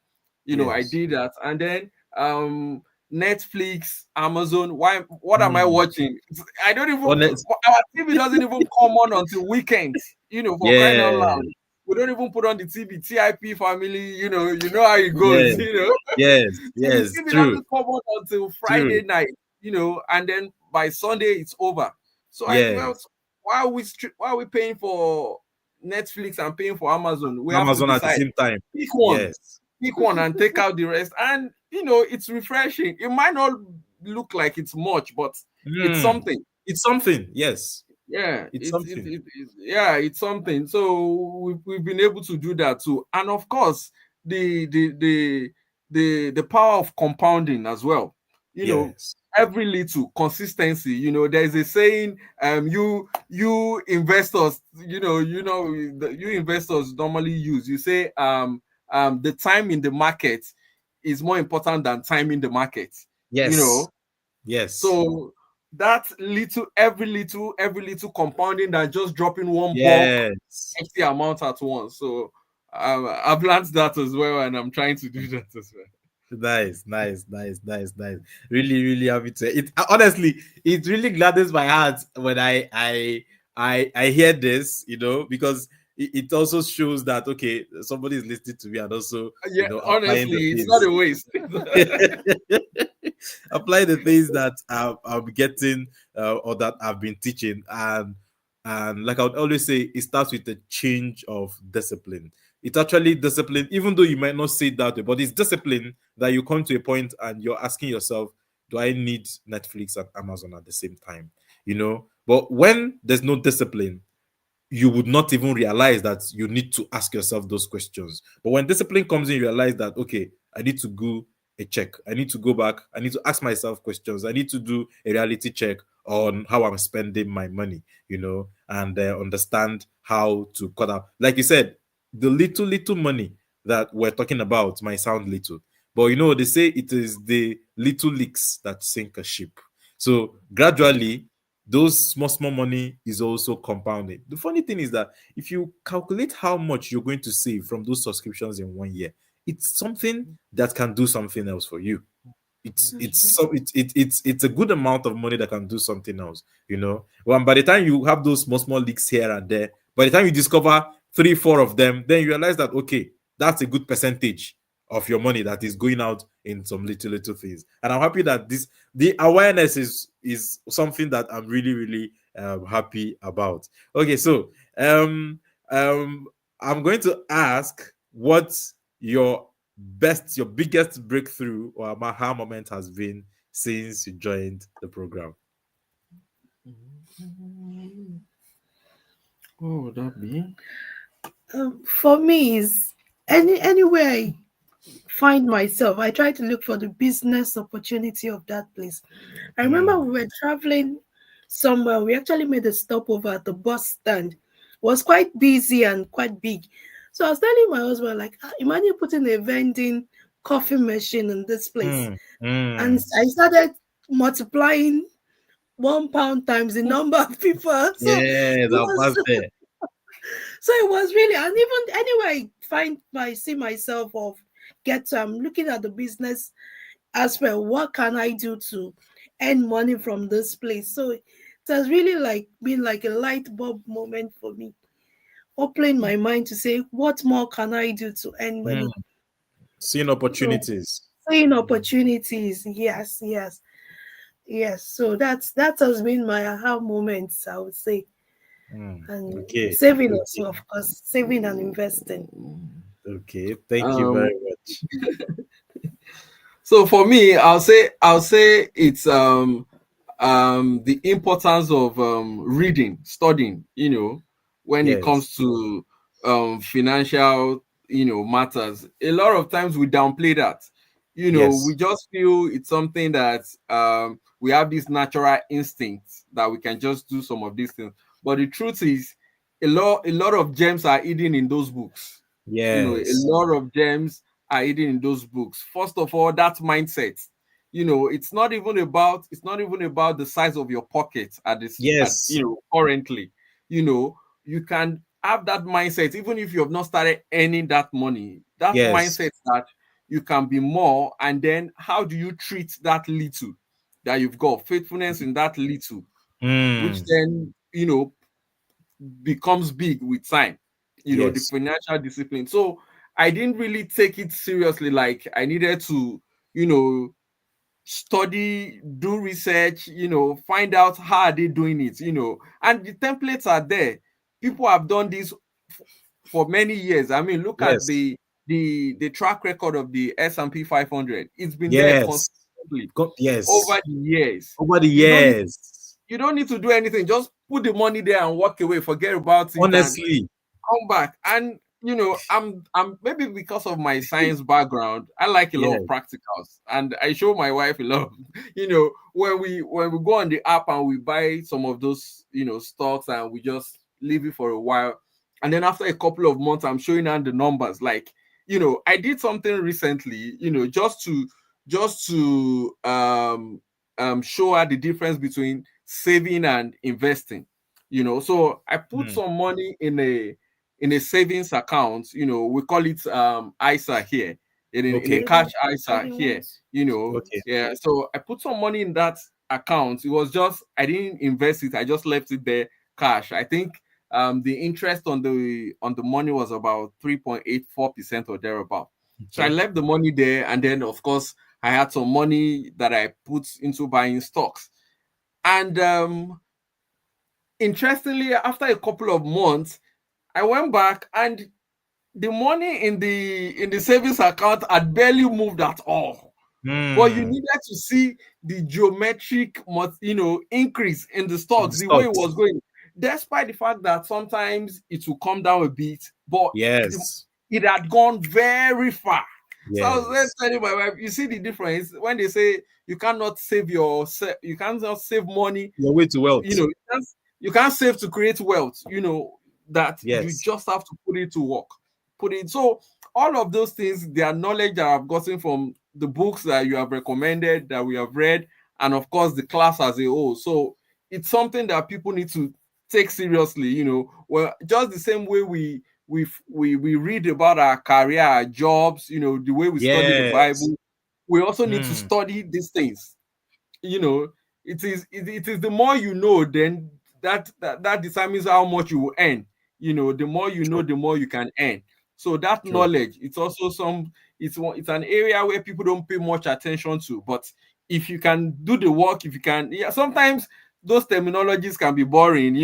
I Yes. did that. And then Netflix, Amazon, what am I Mm. watching? I don't even Honest. Our TV doesn't even come on until weekends, for crying out Yeah. loud. We don't even put on the TV, TIP family, how it goes, Yes. Yes. So the Yes. TV True. doesn't come on until True. Friday night, and then by Sunday it's over. So I felt, Yes. why are we paying for Netflix and paying for Amazon? We have to Amazon at the decide. same time. Pick one. Yes. Pick one and take out the rest. And it's refreshing. It might not look like it's much, but it's Mm. something. It's something. Yes. Yeah, It's something. yeah, it's something. So we've been able to do that too. And of course, the power of compounding as well. You know, Yes. every little consistency. There's a saying, you investors, you investors normally use. You say, the time in the market is more important than time in the market. You Yes. know, Yes. so that every little compounding, that just dropping one bulk Yes. hefty amount at once. So I've learned that as well, and I'm trying to do that as well. Nice, nice, nice, nice, nice. Really, really happy to it. Honestly, it really gladdens my heart when I hear this, because it also shows that okay, somebody is listening to me and also Yeah, applying the honestly, it's not things. a waste. Apply the things that I'll be getting or that I've been teaching, and like I would always say, it starts with a change of discipline. It's actually discipline, even though you might not say it that way, but it's discipline that you come to a point and you're asking yourself, do I need Netflix and Amazon at the same time? But when there's no discipline, you would not even realize that you need to ask yourself those questions. But when discipline comes in, you realize that, okay, I need to go a check. I need to go back. I need to ask myself questions. I need to do a reality check on how I'm spending my money, and understand how to cut out. Like you said, the little, little money that we're talking about might sound little, but they say it is the little leaks that sink a ship. So gradually, those small small money is also compounding. The funny thing is that if you calculate how much you're going to save from those subscriptions in 1 year, it's something that can do something else for you. It's Okay. so it's a good amount of money that can do something else, you know. Well, by the time you have those small leaks here and there, by the time you discover three, four of them, then you realize that okay, that's a good percentage of your money that is going out in some little things. And I'm happy that this the awareness is something that I'm really happy about. Okay, so um I'm going to ask what your your biggest breakthrough or aha moment has been since you joined the program. What would that be? For me, is anywhere I find myself, I try to look for the business opportunity of that place. I remember Mm, we were traveling somewhere. We actually made a stopover at the bus stand. It was quite busy and quite big. So I was telling my husband, like, imagine putting a vending coffee machine in this place. mm, And mm. I started multiplying £1 times the number of people. So it Yeah, that was was there. so it was really, and even anyway, I find I see myself of get to I'm looking at the business aspect. What can I do to earn money from this place? So it has really like been like a light bulb moment for me, opening my mind to say, what more can I do to earn Mm. money? Seeing So opportunities. seeing opportunities, yes, yes, yes. So that has been my aha moments, I would say. Mm. And Okay, saving okay, also, of course, saving and investing. okay. Thank you Um, very much. so for me, I'll say it's the importance of reading, studying, when it Yes, comes to financial, matters. A lot of times we downplay that. We yes, just feel it's something that we have this natural instinct that we can just do some of these things. But the truth is, a lot of gems are hidden in those books. A yes, lot of gems are hidden in those books. First of all, that mindset. It's not even about the size of your pocket at this at yes, currently. You know, you can have that mindset even if you have not started earning that money. That yes. mindset that you can be more, and then how do you treat that little that you've got? Faithfulness in that little, which Mm. then becomes big with time. The Yes, financial discipline. So I didn't really take it seriously. Like I needed to, you know, study, do research, find out how are they doing it, and the templates are there. People have done this for many years. I mean, look at yes, the track record of the S&P 500. It's been there yes, consistently yes. over the years. Over the You don't need years, you don't need to do anything. Just put the money there and walk away. Forget about it and honestly, come back. And I'm maybe because of my science background, I like a lot of yes, practicals, and I show my wife a lot of, when we go on the app and we buy some of those stocks, and we just leave it for a while, and then after a couple of months I'm showing her the numbers. Like, I did something recently, just to show her the difference between saving and investing. So I put mm, some money in a savings account. We call it ISA here, in a okay, cash Saving, ISA saving here. ones. okay, Yeah. So I put some money in that account. It was just, I didn't invest it, I just left it there, cash. I think the interest on the money was about 3.84% or thereabout. So I okay, left the money there, and then of course I had some money that I put into buying stocks. And interestingly, after a couple of months, I went back, and the money in the savings account had barely moved at all. But you mm, needed to see the geometric, increase in the in the stocks, the way it stocks, was going, despite the fact that sometimes it will come down a bit, but yes, it had gone very far. So I was then yes, telling my wife, you see the difference when they say you cannot save money, your way to wealth, you can't save to create wealth, that you yes, just have to put it to work. Put it so all of those things, they are knowledge that I've gotten from the books that you have recommended, that we have read, and of course the class as a whole. So it's something that people need to take seriously. Well, just the same way we read about our career, our jobs, the way we study the Yes. Bible. We also need to Hmm. study these things. It is the more you know, then that determines how much you will earn. The more you know, True. the more you can earn. So that True. knowledge, it's also it's an area where people don't pay much attention to. But if you can do the work, if you can, yeah, sometimes those terminologies can be boring,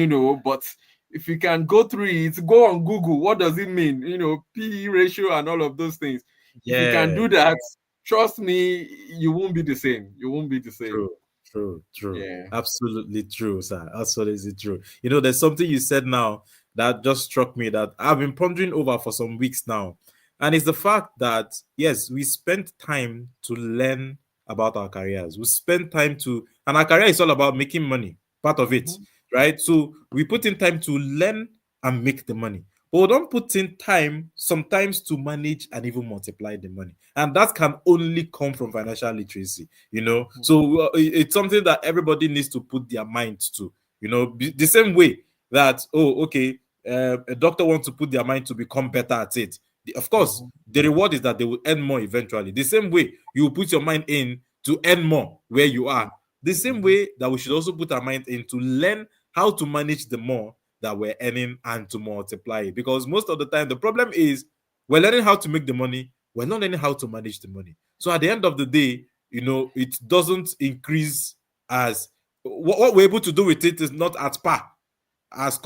but if you can go through it, go on Google, what does it mean? PE ratio and all of those things. If you can do Yes. that, trust me, you won't be the same. You won't be the same. True, true. Yeah. Absolutely true, sir. Absolutely true. There's something you said now that just struck me that I've been pondering over for some weeks now. And it's the fact that, yes, we spent time to learn about our careers. We spend time and our career is all about making money, part of it, Mm-hmm. right? So we put in time to learn and make the money. But we don't put in time sometimes to manage and even multiply the money. And that can only come from financial literacy. So it's something that everybody needs to put their mind to. The same way that, oh, okay, a doctor wants to put their mind to become better at it. Of course, Mm-hmm. the reward is that they will earn more eventually. The same way you put your mind in to earn more where you are. The same Mm-hmm. way that we should also put our mind in to learn how to manage the more that we're earning and to multiply it. Because most of the time, the problem is we're learning how to make the money, we're not learning how to manage the money. So at the end of the day, it doesn't increase as what we're able to do with it is not at par as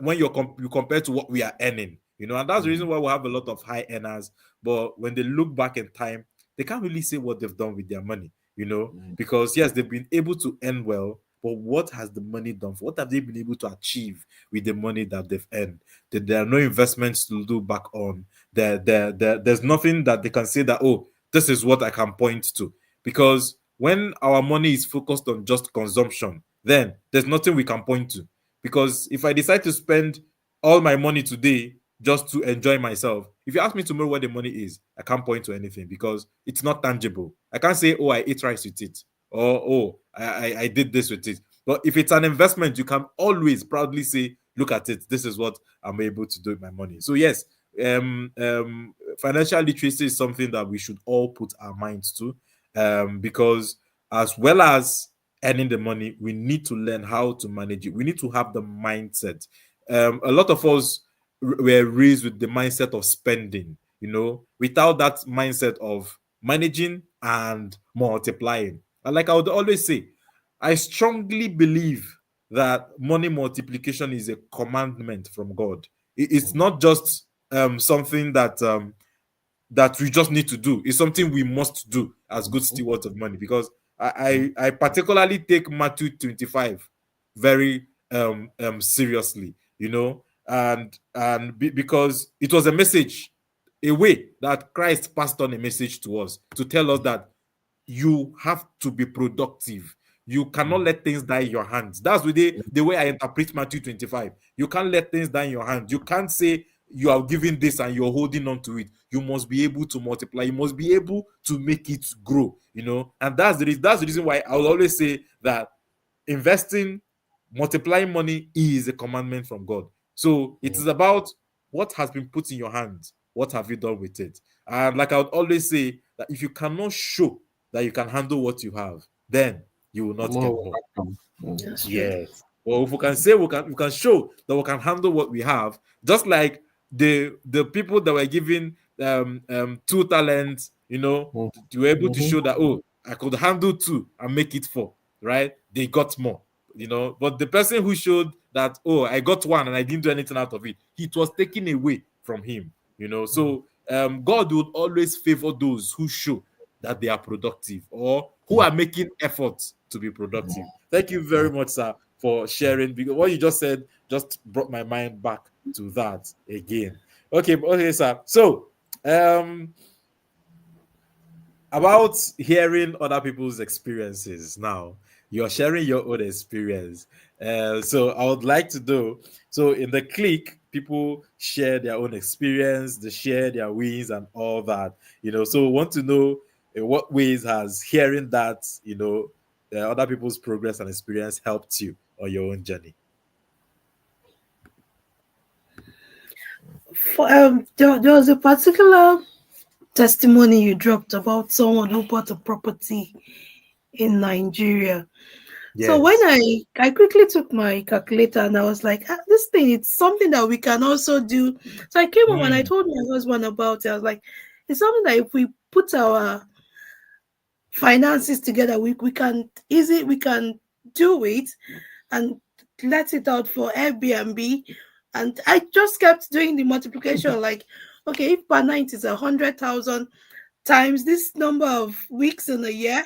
when you compare to what we are earning. And that's the reason why we have a lot of high earners. But when they look back in time, they can't really say what they've done with their money. Mm-hmm. Because yes, they've been able to earn well, but what has the money done for? What have they been able to achieve with the money that they've earned? There are no investments to do back on. There's nothing that they can say that, oh, this is what I can point to. Because when our money is focused on just consumption, then there's nothing we can point to. Because if I decide to spend all my money today just to enjoy myself, if you ask me tomorrow where the money is, I can't point to anything because it's not tangible. I can't say, oh, I ate rice with it, or oh, I did this with it. But if it's an investment, you can always proudly say, look at it. This is what I'm able to do with my money. So yes, financial literacy is something that we should all put our minds to, because as well as earning the money, we need to learn how to manage it. We need to have the mindset. A lot of us were raised with the mindset of spending, without that mindset of managing and multiplying. And like I would always say, I strongly believe that money multiplication is a commandment from God. It's not just something that we just need to do. It's something we must do as good stewards of money, because I particularly take Matthew 25 very seriously, because it was a message, a way that Christ passed on a message to us to tell us that you have to be productive. You cannot let things die in your hands. That's the way I interpret Matthew 25. You can't let things die in your hands. You can't say you are giving this and you're holding on to it. You must be able to multiply. You must be able to make it grow. And that's the reason why I will always say that investing, multiplying money is a commandment from God. So it is about what has been put in your hands. What have you done with it? And like I would always say, that if you cannot show that you can handle what you have, then you will not More get will more. not come. That's true. Yes. Well, if we can say we can show that we can handle what we have, just like the people that were given 2 talents, they were able to Mm-hmm. show that, oh, I could handle two and make it four, right? They got more. But the person who showed that, oh, I got one and I didn't do anything out of it, it was taken away from him. So God would always favor those who show that they are productive or who are making efforts to be productive. Thank you very much, sir, for sharing, because what you just said just brought my mind back to that again. Okay, sir. So, about hearing other people's experiences now, you're sharing your own experience. So I would like to know, so in the clique, people share their own experience, they share their wins and all that. So we want to know, in what ways has hearing that other people's progress and experience helped you on your own journey? There was a particular testimony you dropped about someone who bought a property in Nigeria. So when Yes. I quickly took my calculator and I was like, this thing, it's something that we can also do. So I came home and I Mm, told my husband about it. I was like, it's something that if we put our finances together, we can do it and let it out for Airbnb. And I just kept doing the multiplication, like, okay, if per night is 100,000 times this number of weeks in a year,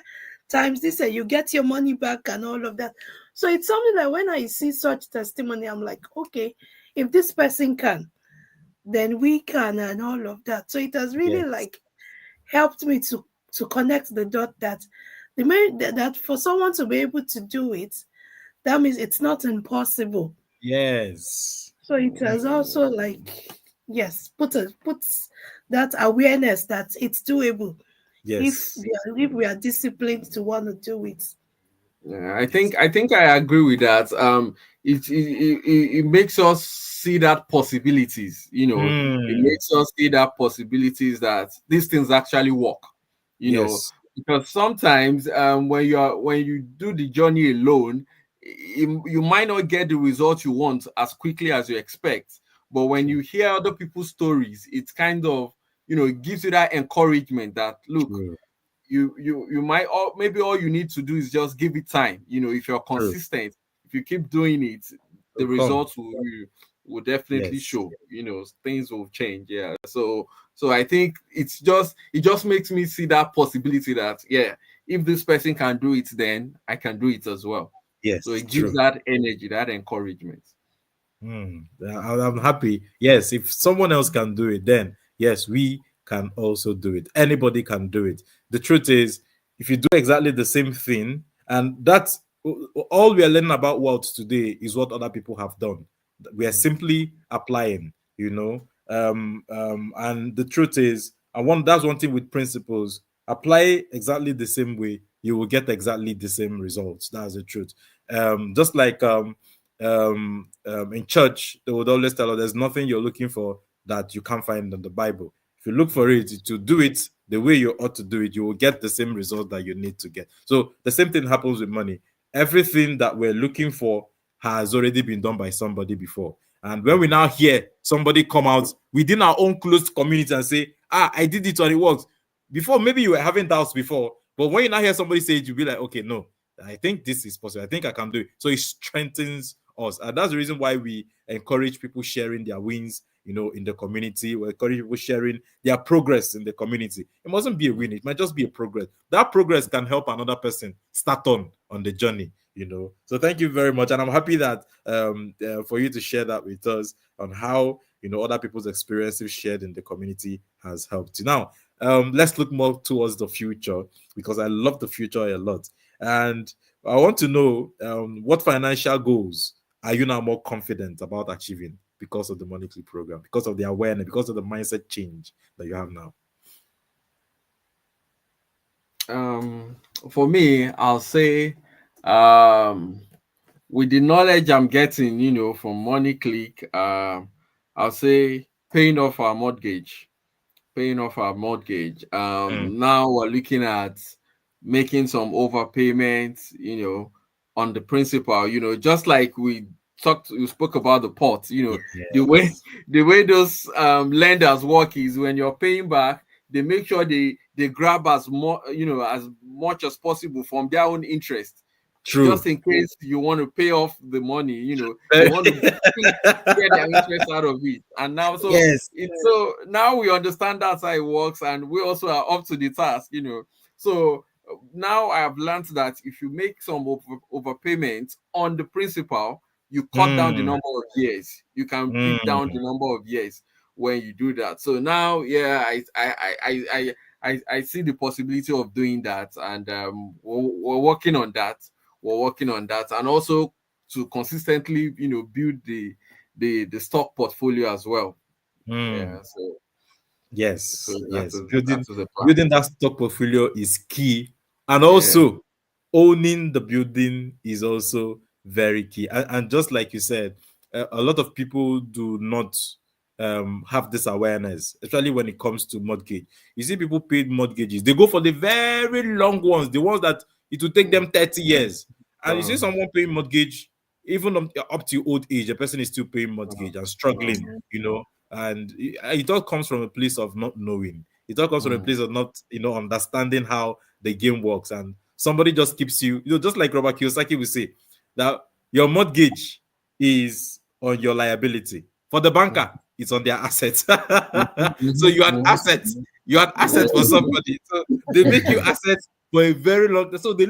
times this, and you get your money back and all of that. So it's something that when I see such testimony, I'm like, okay, if this person can, then we can, and all of that. So it has really yes. like helped me to connect the dot that that for someone to be able to do it, that means it's not impossible. Yes. So it has also like, yes, puts that awareness that it's doable Yes. if we are disciplined to want to do it. Yeah, I think I agree with that. It makes us see that possibilities. It Mm, makes us see that possibilities that these things actually work. You know, yes. because sometimes when you do the journey alone, you might not get the result you want as quickly as you expect. But when True. you hear other people's stories, it's kind of it gives you that encouragement that look, True. you might, or maybe all you need to do is just give it time. If you're True. consistent, if you keep doing it, the Will come. results will definitely Yes. show. Things will change. Yeah. So I think it just makes me see that possibility that, yeah, if this person can do it, then I can do it as well. So Yes. it gives True. that energy, that encouragement. I'm happy. Yes, if someone else can do it, then yes, we can also do it. Anybody can do it. The truth is, if you do exactly the same thing, and that's all we are learning about wealth today is what other people have done. We are simply applying, and the truth is, that's one thing with principles. Apply exactly the same way, you will get exactly the same results. That's the truth. Just like in church, they would always tell us there's nothing you're looking for that you can't find in the Bible. If you look for it, to do it the way you ought to do it, you will get the same result that you need to get. So the same thing happens with money. Everything that we're looking for has already been done by somebody before. And when we now hear somebody come out within our own closed community and say, I did it and it works. Before, maybe you were having doubts before, but when you now hear somebody say it, you'll be like, okay, no, I think this is possible. I think I can do it. So it strengthens us. And that's the reason why we encourage people sharing their wins, in the community. We encourage people sharing their progress in the community. It mustn't be a win, it might just be a progress. That progress can help another person start on the journey. So thank you very much. And I'm happy that for you to share that with us on how other people's experiences shared in the community has helped you. Now, let's look more towards the future because I love the future a lot. And I want to know what financial goals are you now more confident about achieving because of the Money Clique program, because of the awareness, because of the mindset change that you have now? Um, for me, I'll say, um, with the knowledge I'm getting, from Money Clique, I'll say paying off our mortgage. Paying off our mortgage. Mm, Now we're looking at making some overpayments, on the principal, just like we spoke about the pot, the way yes, the way those lenders work is when you're paying back, they make sure they grab as much as possible from their own interest, true. just in case you want to pay off the money, they want to get their interest out of it. And now, Yes, now we understand that's how it works, and we also are up to the task. So now I have learned that if you make some overpayments on the principal, you cut down the mm, number of years. You can beat down the mm, number of years when you do that. So now, yeah, I see the possibility of doing that, and we're working on that. We're working on that, and also to consistently, build the stock portfolio as well. mm. Yeah, so Yes, that yes. is that Building is the plan. building that stock portfolio is key, and Yeah. also owning the building is also very key. And just like you said, a lot of people do not have this awareness, especially when it comes to mortgage. You see, people paid mortgages, they go for the very long ones, the ones that it will take them 30 years. And you see someone paying mortgage, even up to old age, a person is still paying mortgage and struggling, and it all comes from a place of not knowing. It all comes from a place of not, understanding how the game works. And somebody just keeps you, just like Robert Kiyosaki will say, that your mortgage is on your liability. For the banker, it's on their assets. So you had assets. You had assets for somebody. So they make you assets for a very long time. So they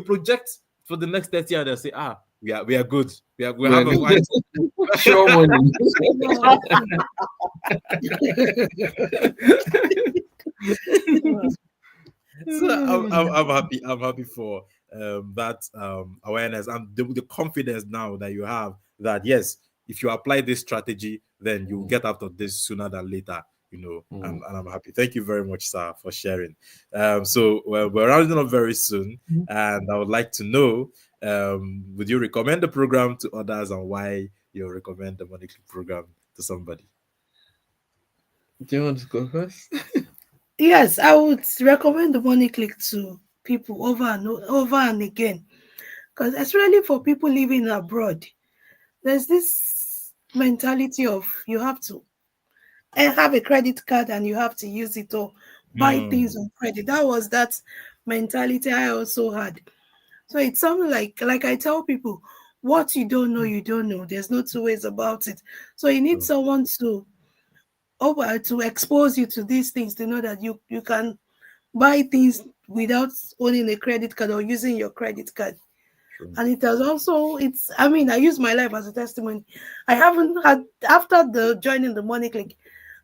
project for the next 30 years, they say, we are good. We have a white show money. So I'm happy. I'm happy for that awareness and the confidence now that you have that yes, if you apply this strategy, then you'll get out of this sooner than later. And I'm happy. Thank you very much, sir, for sharing. So we're rounding up very soon, and I would like to know, would you recommend the program to others, and why you recommend the Money Clique program to somebody? Do you want to go first? Yes, I would recommend the Money Click to people over and again, because especially for people living abroad, there's this mentality of you have to have a credit card and you have to use it or buy things on credit. That mentality I also had. So it's something like I tell people, what you don't know, you don't know. There's no two ways about it. So you need someone to expose you to these things to know that you can buy things without owning a credit card or using your credit card. True. And it has also, I use my life as a testimony. I haven't had, after the joining the Money Clique,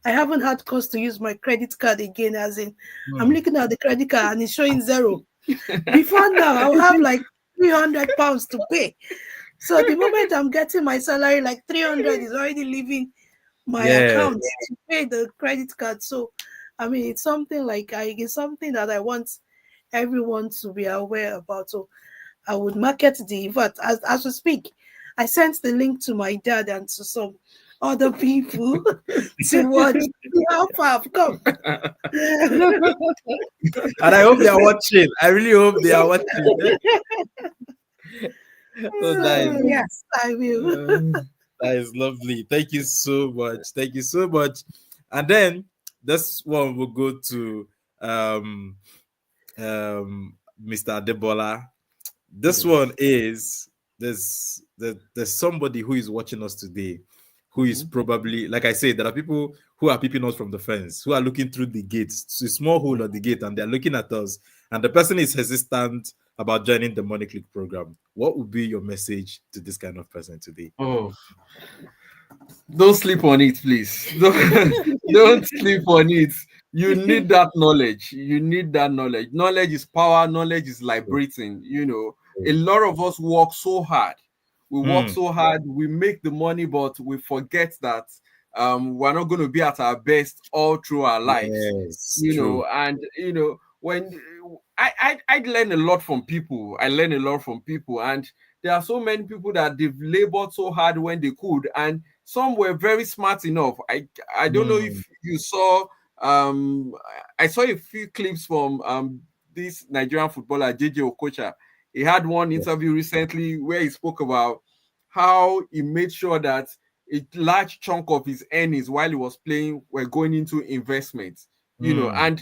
I haven't had cost to use my credit card again, as in, I'm looking at the credit card and it's showing zero. Before now, I'll have like £300 to pay. So the moment I'm getting my salary, like 300 is already leaving my Yeah. account to pay the credit card. So, it's something it's something that I want everyone to be aware about. So, I would market but as we speak, I sent the link to my dad and to some other people to watch. See how far I've come. And I hope they are watching. I really hope they are watching. So So, yes, I will. that is lovely. Thank you so much. Thank you so much. And then this one will go to Mr. Adebola. This one is there's somebody who is watching us today who is probably, like I said, there are people who are peeping us from the fence, who are looking through the gate, it's a small hole of the gate, and they're looking at us, and the person is hesitant about joining the Money Clique program. What would be your message to this kind of person today? Oh, don't sleep on it, please. Don't sleep on it. You need that knowledge. You need that knowledge. Knowledge is power. Knowledge is liberating. A lot of us work so hard. We work so hard. We make the money, but we forget that we're not going to be at our best all through our lives. Yes, true. And when I learn a lot from people. I learn a lot from people, and there are so many people that they've labored so hard when they could, and some were very smart enough. I don't know if you saw. I saw a few clips from this Nigerian footballer JJ Okocha. He had one interview recently where he spoke about how he made sure that a large chunk of his earnings while he was playing were going into investments. And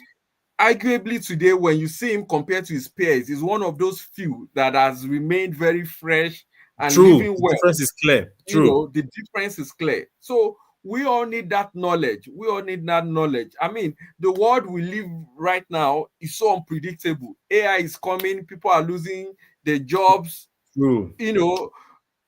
arguably today, when you see him compared to his peers, he's one of those few that has remained very fresh and True. living The well. difference is clear. True. The difference is clear. So we all need that knowledge. We all need that knowledge. The world we live right now is so unpredictable. AI is coming, people are losing their jobs, True.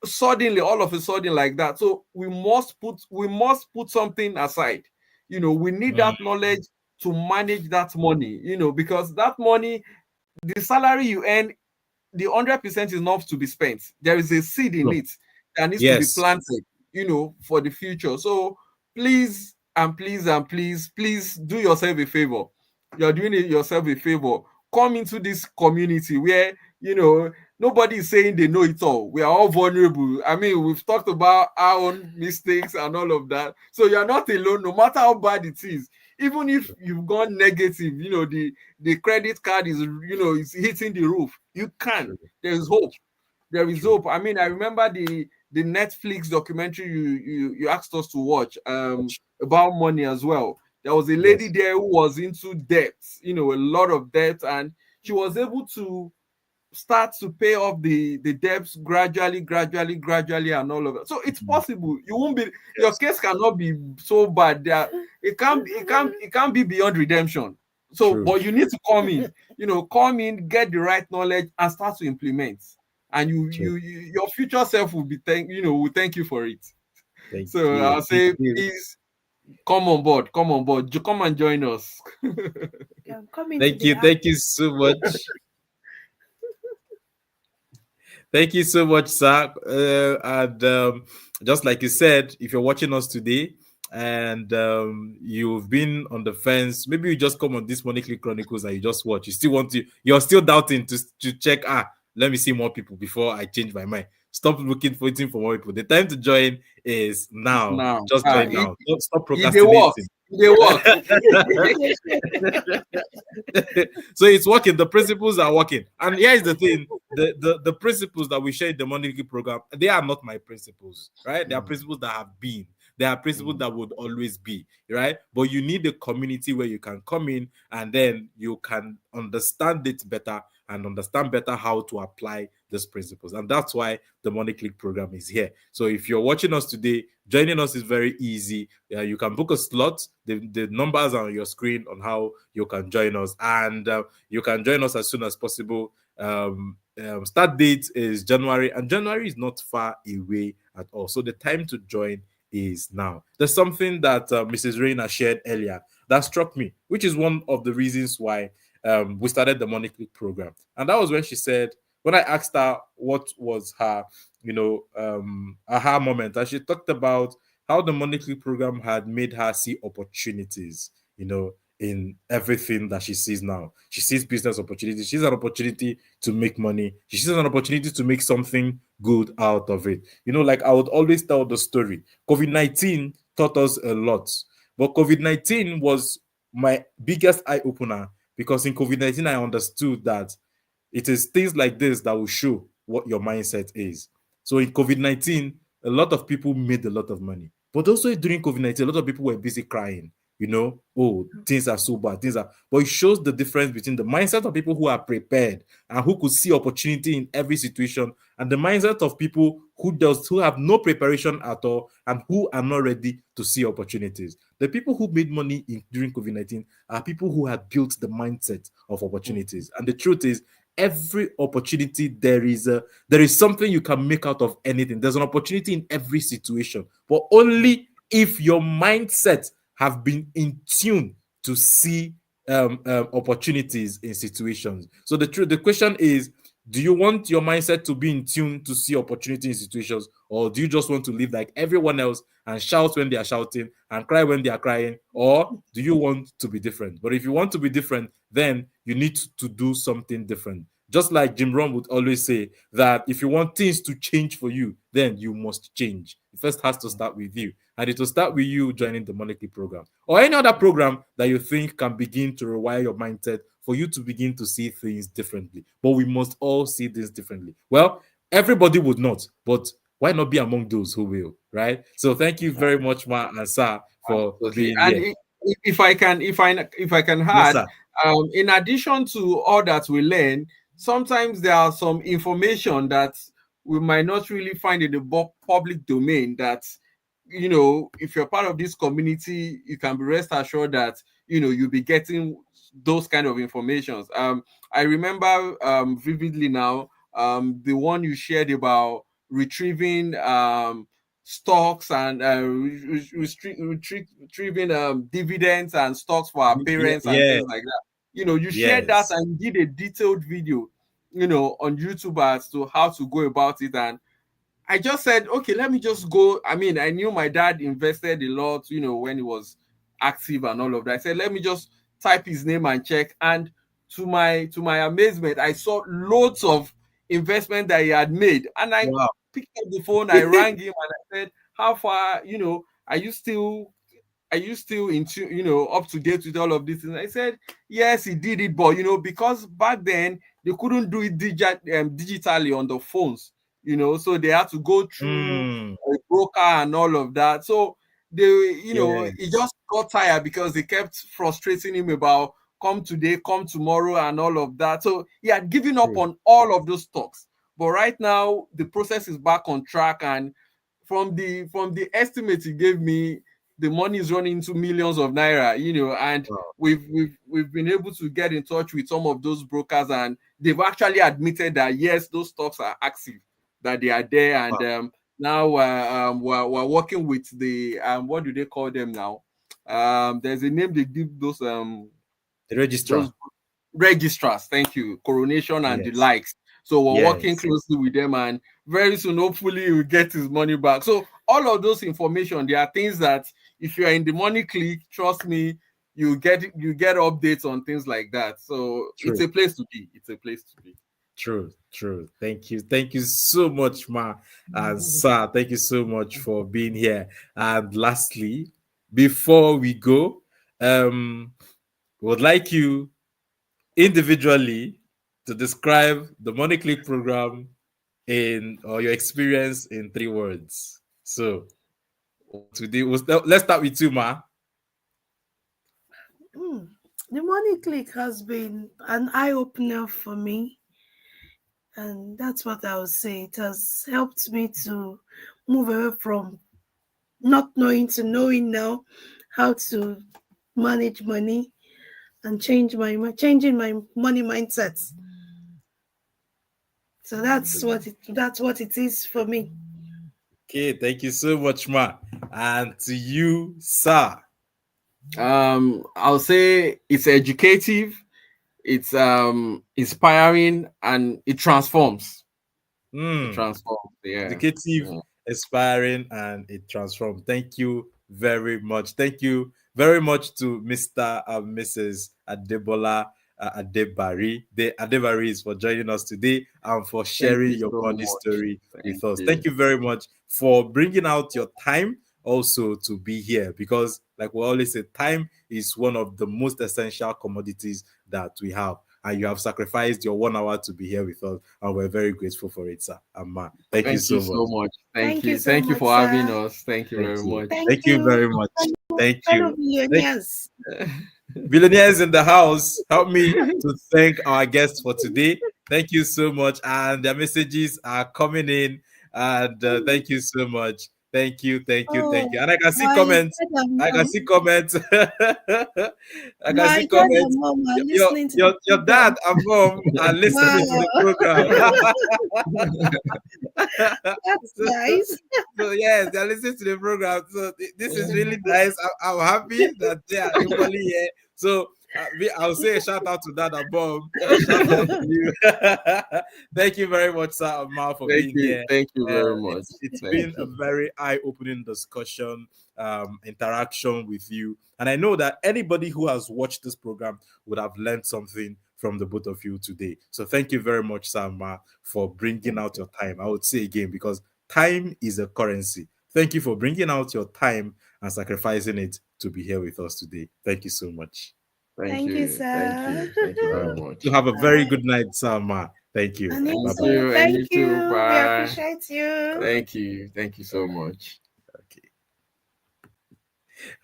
suddenly, all of a sudden, like that. So we must put something aside. We need that knowledge to manage that money, because that money, the salary you earn, the 100% is not to be spent. There is a seed in it that needs to be Yes. planted, for the future. So please and please and please do yourself a favor. You're doing yourself a favor. Come into this community where nobody is saying they know it all. We are all vulnerable. I mean, we've talked about our own mistakes and all of that. So you're not alone, no matter how bad it is. Even if you've gone negative, the credit card is hitting the roof. You can. True. There's hope. There is True. hope. I mean, I remember the Netflix documentary you asked us to watch about money as well. There was a lady Yes. there who was into debt, a lot of debt, and she was able to start to pay off the debts gradually, and all of that. So it's Mhm. possible. You won't be Your Yes. case cannot be so bad that it can't be beyond redemption. So, True. but you need to come in, get the right knowledge, and start to implement. And True. your future self will will thank you for it. Thank So you. I'll Thank say, you. please come on board, come and join us. Can come into Thank the you. app. Thank you so much. Thank you so much, sir. And just like you said, if you're watching us today and you've been on the fence, maybe you just come on this Money Clique Chronicles and you just watch. You're still doubting to check. Let me see more people before I change my mind. Stop waiting for more people. The time to join is It's now. now. Just join It now. Stop they work. procrastinating. They work. So it's working. The principles are working. And here is the thing: the principles that we share in the Money Clique program, they are not my principles, right? They are Mm, principles that have been. They are principles mm, that would always be, right? But you need a community where you can come in and then you can understand it better and understand better how to apply these principles. And that's why the Money Clique program is here. So if you're watching us today, joining us is very easy. You can book a slot. The numbers are on your screen on how you can join us, and you can join us as soon as possible. Start date is January, and January is not far away at all. So the time to join is now. There's something that Mrs. Reina shared earlier that struck me, which is one of the reasons why we started the Money Clique program. And that was when she said, when I asked her what was her, aha moment, and she talked about how the Money Clique program had made her see opportunities, in everything that she sees now. She sees business opportunities. She sees an opportunity to make money. She sees an opportunity to make something good out of it. Like I would always tell the story. COVID-19 taught us a lot, but COVID-19 was my biggest eye opener because in COVID-19 I understood that it is things like this that will show what your mindset is. So in COVID-19, a lot of people made a lot of money. But also during COVID-19, a lot of people were busy crying, oh, things are so bad, but it shows the difference between the mindset of people who are prepared and who could see opportunity in every situation, and the mindset of people who have no preparation at all and who are not ready to see opportunities. The people who made money during COVID-19 are people who had built the mindset of mm, opportunities. And the truth is, every opportunity there is something you can make out of anything. There's an opportunity in every situation, but mm, only if your mindset have been in tune to see opportunities in situations. So the question is, do you want your mindset to be in tune to see opportunity in situations, or do you just want to live like everyone else and shout when they are shouting and cry when they are crying, or do you want to be different? But if you want to be different, then you need to do something different. Just like Jim Rohn would always say that if you want things to change for you, then you must change. It first has to mm, start with you. And it will start with you joining the Money Clique program or any other program that you think can begin to rewire your mindset for you to begin to see things differently. But we must all see this differently. Well, everybody would not, but why not be among those who will, right? So thank you very much, Ma and Sa, for absolutely. being And here. if I can Yes, add, sir. in addition to all that we learn, sometimes there are some information that we might not really find in the public domain that, if you're part of this community, you can be rest assured that you'll be getting those kind of informations. I remember vividly now, the one you shared about retrieving stocks and retrieving dividends and stocks for our parents and Yeah. things like that. You shared that Yes. and did a detailed video, on YouTube as to how to go about it. And I just said, okay, let me just go. I mean, I knew my dad invested a lot, when he was active and all of that. I said, let me just type his name and check. And to my amazement, I saw loads of investment that he had made. And I Wow. picked up the phone, I rang him, and I said, "How far? Are you still into up to date with all of this?" And I said, yes, he did it, but because back then they couldn't do it digitally on the phones, so they had to go through Mm, a broker and all of that. So they, he yes. just got tired because they kept frustrating him about come today, come tomorrow, and all of that. So he had given up True. on all of those stocks. But right now the process is back on track, and from the estimates he gave me, the money is running into millions of naira, and Wow. we've been able to get in touch with some of those brokers, and they've actually admitted that yes, those stocks are active, that they are there, and Wow. now we're working with the what do they call them now? There's a name they give The those registrar. registrars, thank you, Coronation and the Yes. likes. So we're working Yes. closely with them, and very soon, hopefully, he'll get his money back. So all of those information, there are things that if you're in the money clique, trust me, you get updates on things like that. So it's True. a place to be. It's a place to be. True. True. Thank you. Thank you so much, Ma and Sir. Thank you so much for being here. And lastly, before we go, would like you individually to describe the Money Clique program in or your experience in 3 words. So today, let's start with you, Ma. Mm. The Money Click has been an eye opener for me, and that's what I would say. It has helped me to move away from not knowing to knowing now how to manage money and changing my money mindset. So that's what it is for me. Okay, thank you so much, Ma. And to you, Sir. I'll say it's educative, it's inspiring, and it transforms. It Hmm. transforms. Yeah. Educative, Yeah. inspiring, and it transforms. Thank you very much. Thank you very much to Mr. and Mrs. Adebola Adebari, the Adebaris, for joining us today and for Thank sharing you your so money much. story Thank with us. you. Thank you very much for bringing out your time also to be here because, like we always say, time is one of the most essential commodities that we have. And you have sacrificed your 1 hour to be here with us, and we're very grateful for it, sir. Amma, thank you Thank you so much. so much. Thank Thank you you. so Thank you much, for having sir. us. Thank you Thank very you. much. Thank Thank you you, very much. Thank fellow you. Thank billionaires. billionaires in the house. Help me to thank our guests for today. Thank you so much. And their messages are coming in. And thank you so much. Thank you, thank you, thank you. Oh, And I can see my comments. dad and I can mom, see comments. I can my see dad comments. and mom are Your, your, listening to the your, your dad program. and mom are listening to the Wow, program. that's so, nice. so yes, they're listening to the program. So this is really nice. I'm happy that they are equally here. So I'll say a shout out to Dad and Mom. Shout out to you. Thank you very much, Sir Amal, for Thank being you. here. Thank you very much. It's Thank been a you. very eye-opening discussion, interaction with you, and I know that anybody who has watched this program would have learned something from the both of you today. So thank you very much, Sama, for bringing out your time. I would say again because time is a currency. Thank you for bringing out your time and sacrificing it to be here with us today. Thank you so much. Thank Thank you, you. Thank sir. you. Thank you All very right. much. You have a very Bye. good night, Sama. Thank you. And you Bye Thank bye. too. you. And Thank you too. you. We Bye. appreciate you. Thank you. Thank you so much. Okay.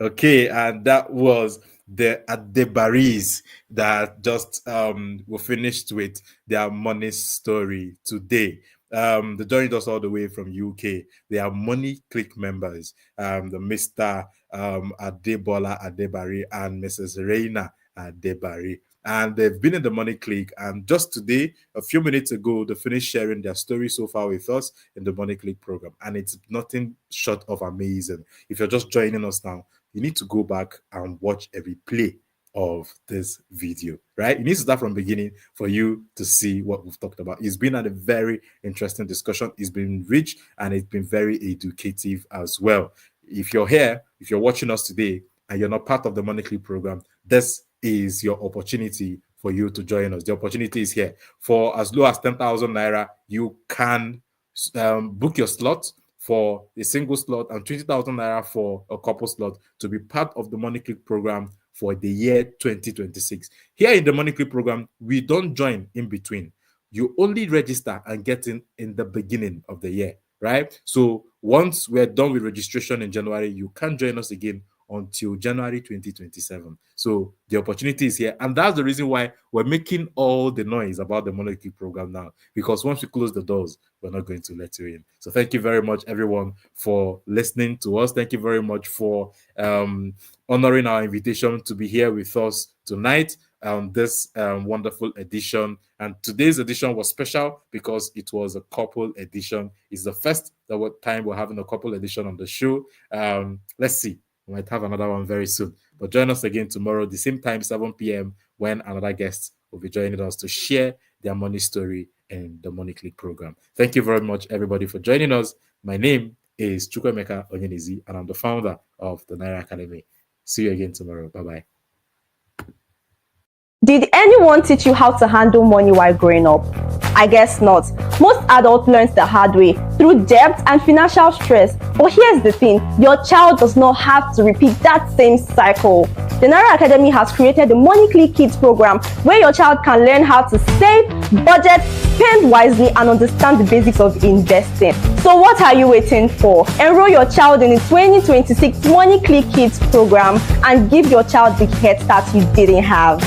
Okay, and that was the Adebaris that just were finished with their money story today. They joined us all the way from UK. They are Money Clique members. The Mr. Adebola Adebari and Mrs. Reina Adebari. And they've been in the Money Clique. And just today, a few minutes ago, they finished sharing their story so far with us in the Money Clique program. And it's nothing short of amazing. If you're just joining us now, you need to go back and watch a replay of this video, right? You need to start from the beginning for you to see what we've talked about. It's been a very interesting discussion. It's been rich and it's been very educative as well. If you're here, if you're watching us today and you're not part of the Money Clique program, this is your opportunity for you to join us. The opportunity is here. For as low as 10,000 naira, you can book your slot for a single slot and 20,000 naira for a couple slot to be part of the Money Clique program for the year 2026. Here in the Money Clique program, we don't join in between. You only register and get in the beginning of the year, right? So once we're done with registration in January, you can't join us again until January 2027. So the opportunity is here. And that's the reason why we're making all the noise about the Money Clique program now. Because once we close the doors, we're not going to let you in. So thank you very much, everyone, for listening to us. Thank you very much for honoring our invitation to be here with us tonight. This wonderful edition. And today's edition was special because it was a couple edition. It's the first time we're having a couple edition on the show. Let's see. We might have another one very soon. But join us again tomorrow, the same time, 7 p.m., when another guest will be joining us to share their money story in the Money Clique program. Thank you very much, everybody, for joining us. My name is Chukwemeka Onyenizi, and I'm the founder of the Naira Academy. See you again tomorrow. Bye-bye. Did anyone teach you how to handle money while growing up? I guess not. Most adults learn the hard way through debt and financial stress. But here's the thing, your child does not have to repeat that same cycle. The Naira Academy has created the Money Clique Kids program where your child can learn how to save, budget, spend wisely, and understand the basics of investing. So what are you waiting for? Enroll your child in the 2026 Money Clique Kids program and give your child the head start you didn't have.